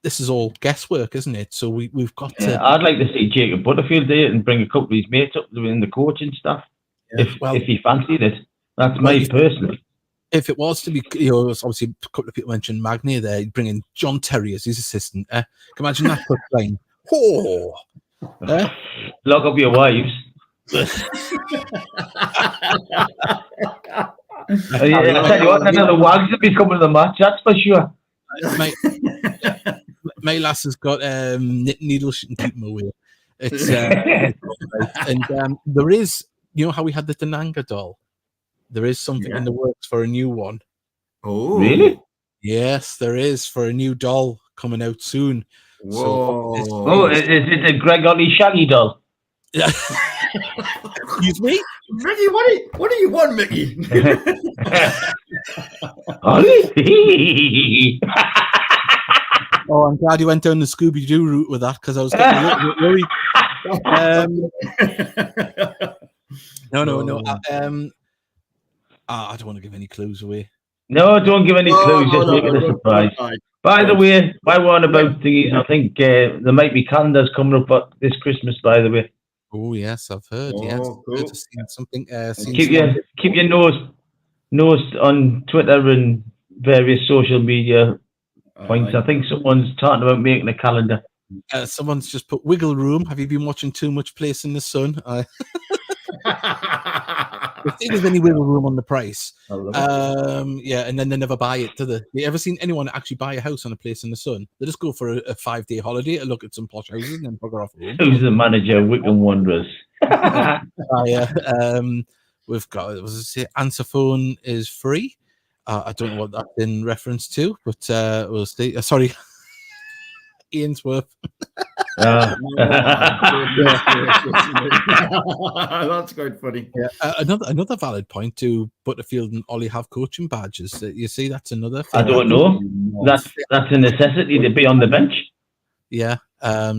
this is all guesswork, isn't it? So we've got to... I'd like to see Jacob Butterfield there and bring a couple of his mates up in the coaching staff, if he fancied it. That's my personal. If it was to be, obviously a couple of people mentioned Magny there, he'd bring in John Terry as his assistant. Can you imagine that line? Lock up your wives. I tell you what, another wags will be coming to the match, that's for sure. My lass has got needles she can keep them away. It's and there is, how we had the Denanga doll. There is something in the works for a new one. Oh, really? Yes, there is, for a new doll coming out soon. Whoa. Is it a Greg Ollie Shaggy doll? Excuse me? Mickey, what do you want, Mickey? Ollie? Oh, I'm glad you went down the Scooby-Doo route with that, because I was getting a little bit worried. No. I don't want to give any clues away. No, don't give any clues. Just make it a surprise. By the way, while we're on about things, I think there might be calendars coming up this Christmas, by the way. Oh, yes, I've heard. Yes, cool. I've seen something. Keep your nose on Twitter and various social media points. I think someone's talking about making a calendar. Someone's just put wiggle room. Have you been watching too much Place in the Sun? If there's any wiggle room on the price, and then they never buy it, do they? You ever seen anyone actually buy a house on a Place in the Sun? They just go for a 5-day holiday to look at some posh houses and then bugger off home. Who's the manager? Wickham Wanderers. We've got, answer phone is free. I don't know what that's in reference to, but we'll see. Sorry, Ainsworth. That's quite funny. Yeah. Another valid point. Do Butterfield and Ollie have coaching badges? You see, that's another thing. I don't know. That's a necessity to be on the bench. Yeah.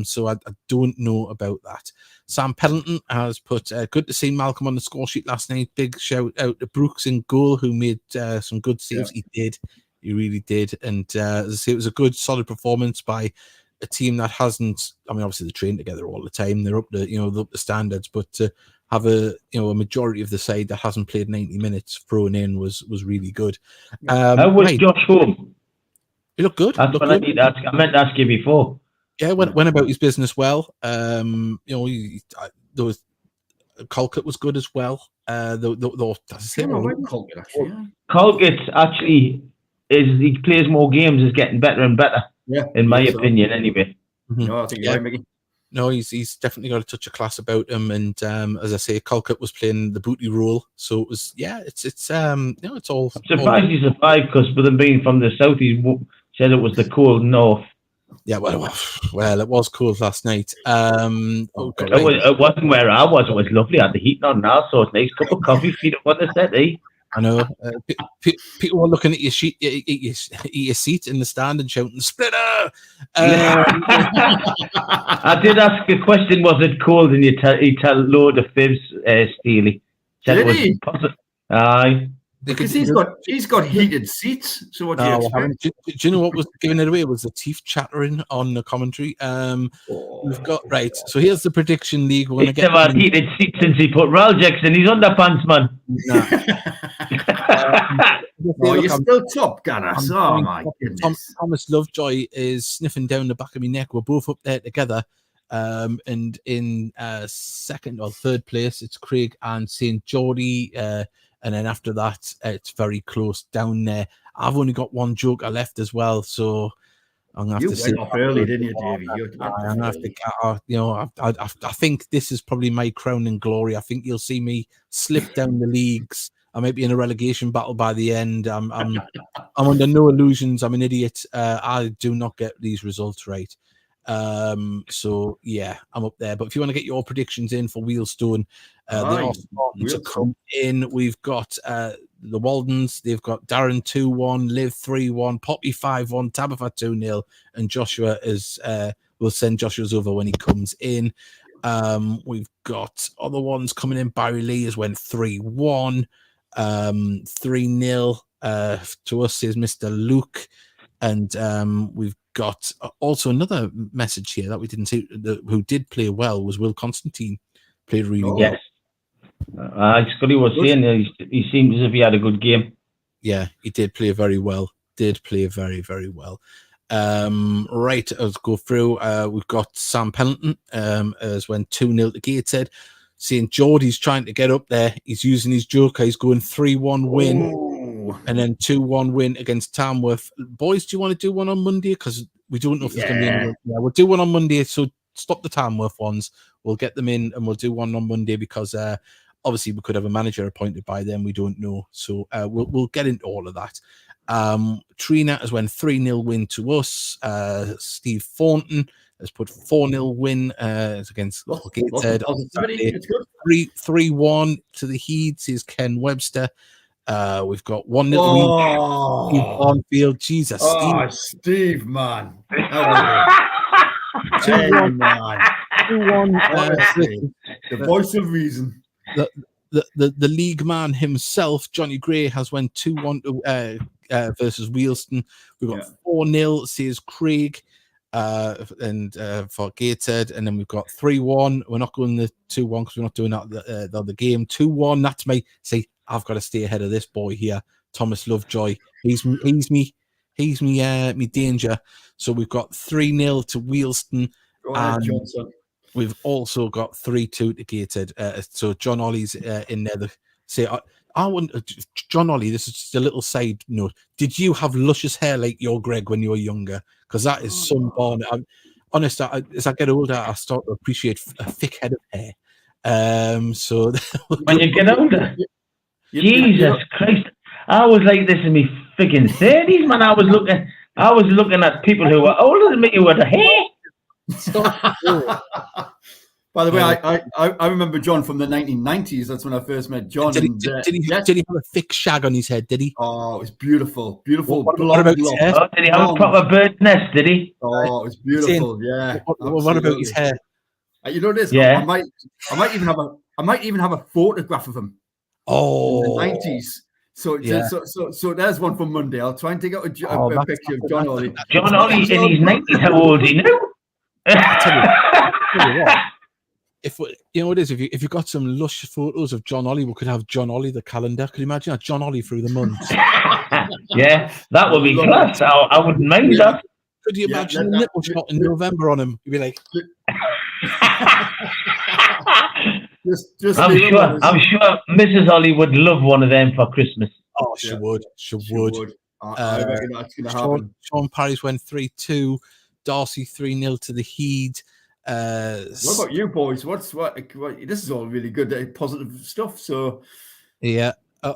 So I don't know about that. Sam Pendleton has put, good to see Malcolm on the score sheet last night. Big shout out to Brooks in goal, who made some good saves. Yeah. He did. He really did. And as I say, it was a good, solid performance by a team that hasn't, obviously they train together all the time. They're up to, they're up to standards, but to have a majority of the side that hasn't played 90 minutes thrown in was really good. How was Josh home? He looked good. That's what I need to ask. I meant to ask you before. Yeah, went about his business well. There was Colquitt was good as well. Colquitt actually he plays more games, is getting better and better. Yeah, in my opinion, anyway. Mm-hmm. No, I think you're right, Mickey. No, he's definitely got a touch of class about him, and as I say, Colquitt was playing the booty role, so it was it's all. I'm surprised he survived, because with him being from the south, he said it was the cold north. Yeah, well, it was cold last night. It wasn't where I was. It was lovely. I had the heat on now, so it's a nice cup of coffee. Feet up on the settee. I know. People were looking at your seat in the stand and shouting, "Splitter!" I did ask a question: was it cold? And he tell load of fibs, Steely. Did he? Aye. Because he's got heated seats. So what do you expect? Do you know what was giving it away? It was the teeth chattering on the commentary. We've got right. So here's the prediction league. We're going to get about heated seats since he put Raljex in his underpants, man. You're still top, Ganas. Oh my goodness. Thomas Lovejoy is sniffing down the back of my neck. We're both up there together. And in second or third place, it's Craig and St. Geordie. And then after that, it's very close down there. I've only got one joker left as well, so I'm gonna have to say went off early, didn't you, Davey? I'm gonna have to, I think this is probably my crowning glory. I think you'll see me slip down the leagues. I might be in a relegation battle by the end. I'm under no illusions. I'm an idiot. I do not get these results right. So yeah, I'm up there. But if you want to get your predictions in for Wealdstone, they are starting to come in. We've got the Waldens, they've got Darren 2-1, Liv 3-1, Poppy 5-1, Tabitha 2-0, and Joshua will send Joshua's over when he comes in. We've got other ones coming in. Barry Lee has went 3-1, 3-0 to us is Mr. Luke. And we've got also another message here that we didn't see, who did play well was Will Constantine. Played really well. Yes. Scully was saying he seemed as if he had a good game. Yeah, he did play very well. Did play very, very well. Right, let's go through. We've got Sam Pendleton as went 2-0 to Gateshead. St. Geordie's trying to get up there. He's using his joker. He's going 3-1 win. And then 2-1 win against Tamworth. Boys, do you want to do one on Monday? Because we don't know if there's going to be any. Yeah, we'll do one on Monday. So stop the Tamworth ones. We'll get them in and we'll do one on Monday because obviously we could have a manager appointed by then. We don't know. So we'll get into all of that. Trina has went 3-0 win to us. Steve Thornton has put 4-0 win against Gateshead. 3-1 to the Heeds is Ken Webster. We've got 1-0 on field. Jesus, Steve, man. 2-1, man. 2-1. The voice of reason. The league man himself, Johnny Gray, has went 2-1 versus Wealdstone. We've got 4-0, says Craig, and for Gateshead, and then we've got 3-1. We're not going the 2-1 because we're not doing that the other game. 2-1. That's me. Say I've got to stay ahead of this boy here, Thomas Lovejoy. He's me danger. So we've got 3-0 to Wealdstone. Go ahead, Johnson. We've also got 3-2 to Gateshead. So John Ollie's in there. I want John Ollie. This is just a little side note. Did you have luscious hair like your Greg when you were younger? Because that is sunborn. Honest, as I get older, I start to appreciate a thick head of hair. So when you get older. Jesus Christ! I was like this in my friggin' 30s, man. I was looking at people who were older than me who had a hair. By the way, I remember John from the 1990s. That's when I first met John. Did he have a thick shag on his head? Did he? Oh, it was beautiful. What about his hair? Oh, did he have a proper bird's nest? Did he? Oh, it was beautiful. Yeah. What about his hair? You know this? Yeah. I might even have a photograph of him. Oh, in the 90s. So there's one for Monday. I'll try and take out a picture of John Ollie. John Ollie in his 90s. How old is he now? Tell you what, if you know what it is, if you got some lush photos of John Ollie, we could have John Ollie the calendar. Could you imagine John Ollie through the months? Yeah, that would be class. I wouldn't mind that. Could you imagine a nipple shot in November on him? You'd be like, I'm sure Mrs. Ollie would love one of them for Christmas. Oh, she would. I reckon that's going to happen. Sean Parry's went 3-2. Darcy 3-0 to the Heed. What about you boys? What? This is all really good, positive stuff. So, yeah. I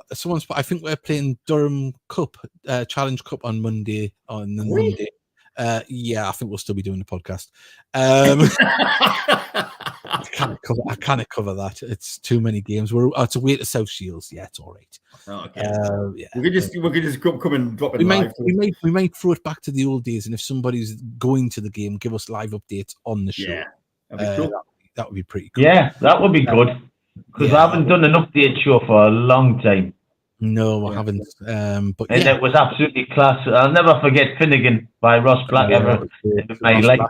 think we're playing Durham Cup, Challenge Cup on Monday. Monday. Yeah, I think we'll still be doing the podcast. I can't cover that. It's too many games. It's away to South Shields. Yeah, it's all right. Oh, okay. Yeah. We could just come and drop it. We might throw it back to the old days, and if somebody's going to the game, give us live updates on the show. Yeah, that'd be cool. That would be pretty cool. Yeah, that would be good because I haven't done an update show for a long time. No, I haven't. But it was absolutely class. I'll never forget Finnegan by Ross Black ever in my life.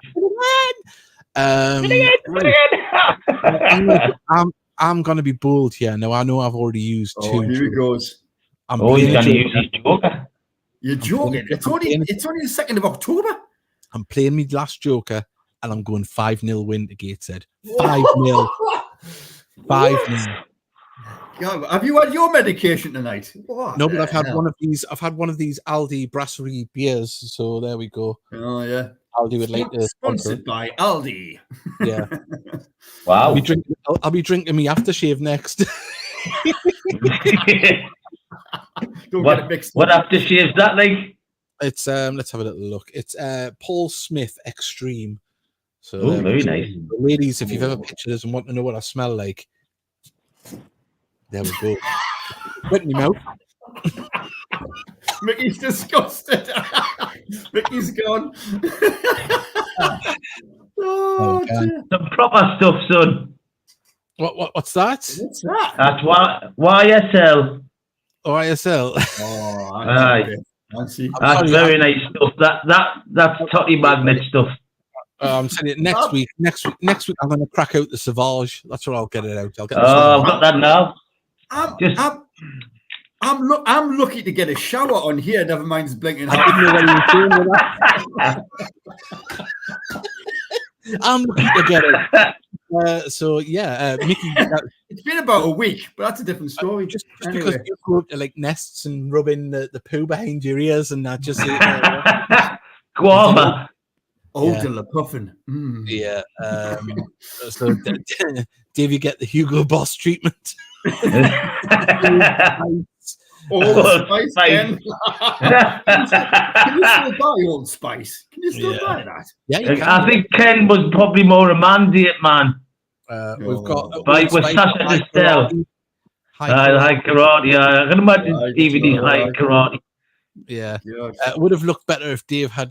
I'm going to be bold here. Now, I know I've already used two. Here he goes. He's going to use his joker. You're joking. It's only the 2nd of October. I'm playing my last joker and I'm going 5-0 win to Gateshead. 5-0. 5-0. God, have you had your medication tonight? What No, but I've had hell? one of these. I've had one of these Aldi brasserie beers. So there we go. Oh yeah. Aldi would like to sponsor. Sponsored by Aldi. Yeah. Wow. I'll be drinking me aftershave next. Don't get it mixed What up. aftershave's that like? It's let's have a little look. It's Paul Smith Extreme. So Oh, very nice. ladies, if you've ever pictured us and want to know what I smell like, there we go. Wet in your mouth. Mickey's disgusted. Mickey's gone. Oh, Okay. dear. Some proper stuff, son. What's that? What's that? That's YSL. Oh, ISL. Oh, Aye. fancy. That's sorry, very nice stuff. That's totty magnet stuff. I'm saying it next week. Next week, I'm going to crack out the Sauvage. That's where I'll get it out. I'll get. Oh, I've got that now. I'm lucky to get a shower on here. Never mind blinking. I didn't know what you were doing with that. I'm lucky to get it. So yeah, Mickey. It's been about a week, but that's a different story. Just Anyway. because you go to like nests and rubbing the poo behind your ears and that, just Guava. Older Le Puffin. yeah. So Dave, you get the Hugo Boss treatment. Old Spice. Ken. Can you still buy Old Spice? Can you still buy that? Yeah, you can. I think Ken was probably more a mandate man. We've got But with Sasha Distel. High karate. I can imagine DVD high karate. Yeah, Yeah. it would have looked better if Dave had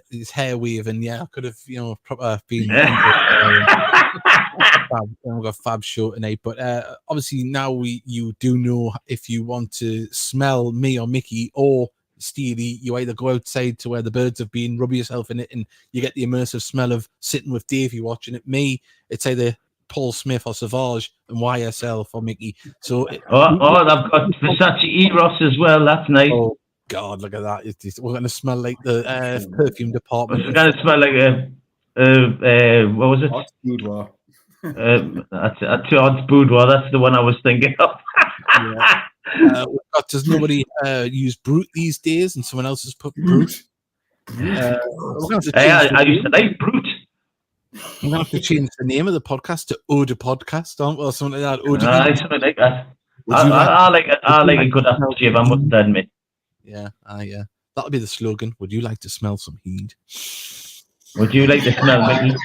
his hair weaving. Yeah, I could have, proper been. We've got Fab show tonight, but obviously now you do know if you want to smell me or Mickey or Steely, you either go outside to where the birds have been, rub yourself in it, and you get the immersive smell of sitting with Davey watching it. Me, it's either Paul Smith or Sauvage, and YSL for Mickey. So I've got Versace Eros as well. That's nice. Oh God, look at that! We're going to smell like the perfume department. It's going to smell like what was it? Hot boudoir. That's Todd's boudoir. That's the one I was thinking of. Yeah. Does nobody use Brute these days? And someone else has put Brute. I used to like Brute. We're going to have to change the name of the podcast to Oda Podcast, aren't we? Or something like that. Something like that. I like a good aftershave, I must admit. Yeah, yeah. That'll be the slogan. Would you like to smell some heat? Would you like to smell Mickey?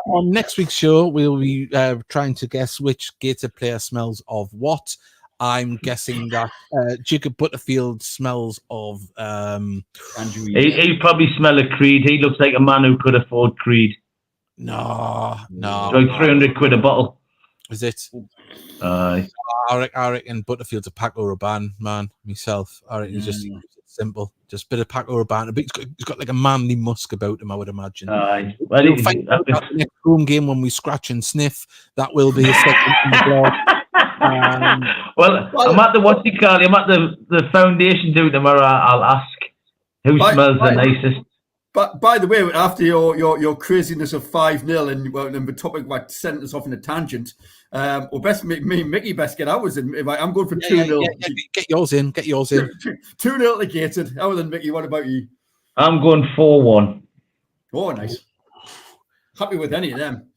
On next week's show, we'll be trying to guess which Gateshead player smells of what. I'm guessing that Jacob Butterfield smells of... He'd probably smell of Creed. He looks like a man who could afford Creed. No. Like 300 quid a bottle. Is it? Aye. I reckon Butterfield's a Paco Rabanne man, myself. I reckon he's just simple. Just a bit of Paco Rabanne. He's got like a manly musk about him, I would imagine. Aye. Well, the next home game when we scratch and sniff, that will be a second in the blog. Well, I'm at I'm at the foundation do tomorrow. I'll ask who smells the nicest. But by the way, after your craziness of 5-0 and the topic might send us off in a tangent, Mickey best get ours in. I'm going for 2-0. Get yours in. 2-0 to Gateshead. Other than Mickey, what about you? I'm going 4-1. Oh, nice. Happy with any of them.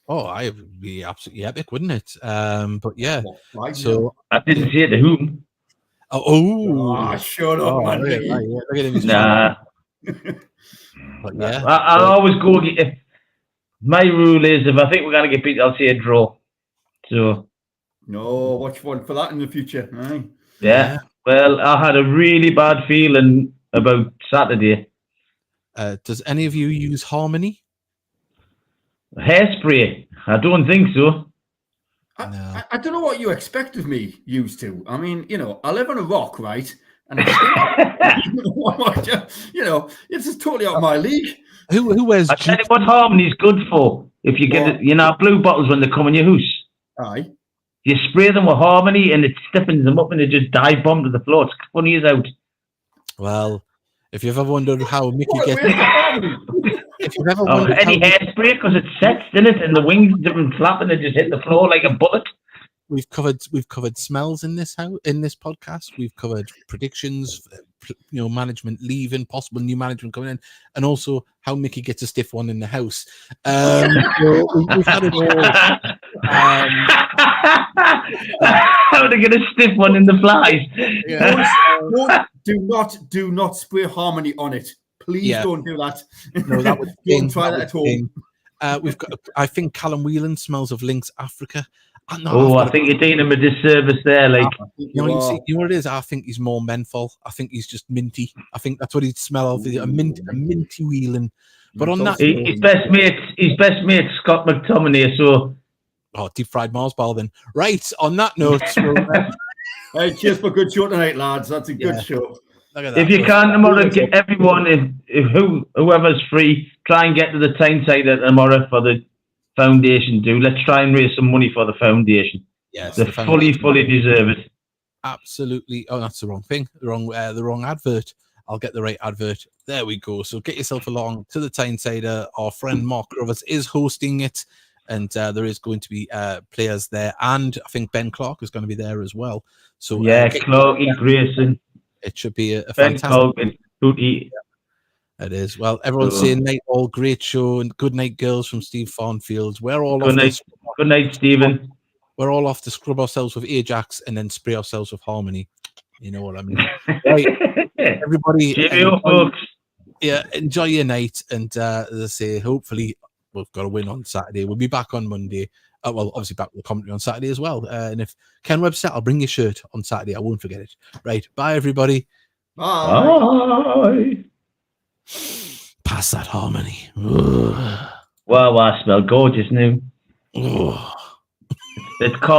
Oh, I would be absolutely epic, wouldn't it? But yeah. So I didn't say to whom. Shut up, man. Right, yeah. Look at him. Nah. But yeah, I'll always go. If my rule is, if I think we're going to get beat, I'll say a draw. So, no, watch one for that in the future. Aye. Yeah. Well, I had a really bad feeling about Saturday. Does any of you use Harmony? Hairspray? I don't think so. I don't know what you expect of me used to. I mean, I live on a rock, right? And it's just totally out of my league. Who wears? I tell you what Harmony's good for. If you get it, blue bottles when they come in your house. Aye. You spray them with Harmony and it stiffens them up and they just dive bomb to the floor. It's funny as out. Well, If you've ever wondered how Mickey gets, if you've ever Oh, wondered any how hairspray because it sets, didn't it? And the wings didn't flap and it just hit the floor like a bullet. we've covered smells in this podcast. We've covered predictions, management leaving, possible new management coming in, and also how Mickey gets a stiff one in the house. So we've had it all. How to get a stiff one in the flies? Yeah. Do not spray Harmony on it. Please don't do that. No, that would don't try that at home. We've got. I think Callum Whelan smells of Lynx Africa. I think you're doing him a disservice there. Like, you know what it is? I think he's more menthol. I think he's just minty. I think that's what he'd smell of, a minty Whelan. But on that, his best mate, Scott McTominay. So, deep fried Mars bar then. Right. On that note, hey, cheers for a good show tonight, lads. That's a good show. If you can tomorrow, get everyone, whoever's free, try and get to the Tyneside tomorrow for the foundation. Let's try and raise some money for the foundation. Yes, they fully deserve it. Absolutely. Oh, that's the wrong thing. The wrong advert. I'll get the right advert. There we go. So get yourself along to the Tyneside. Our friend Mark Grovers is hosting it, and there is going to be players there, and I think Ben Clark is going to be there as well. So Clarky, Grayson. It should be a Ben fantastic. It is. Well, everyone's saying night all, great show, and good night, girls from Steve Farnfields. We're all good night, Stephen. We're all off to scrub ourselves with Ajax and then spray ourselves with Harmony. You know what I mean? Right, everybody. Cheerio, folks. Yeah, enjoy your night, and as I say, hopefully we've got a win on Saturday. We'll be back on Monday. Obviously back with the commentary on Saturday as well. And if Ken Webb said, I'll bring your shirt on Saturday. I won't forget it. Right. Bye, everybody. Bye. Pass that Harmony. Wow, I smell gorgeous now. It's called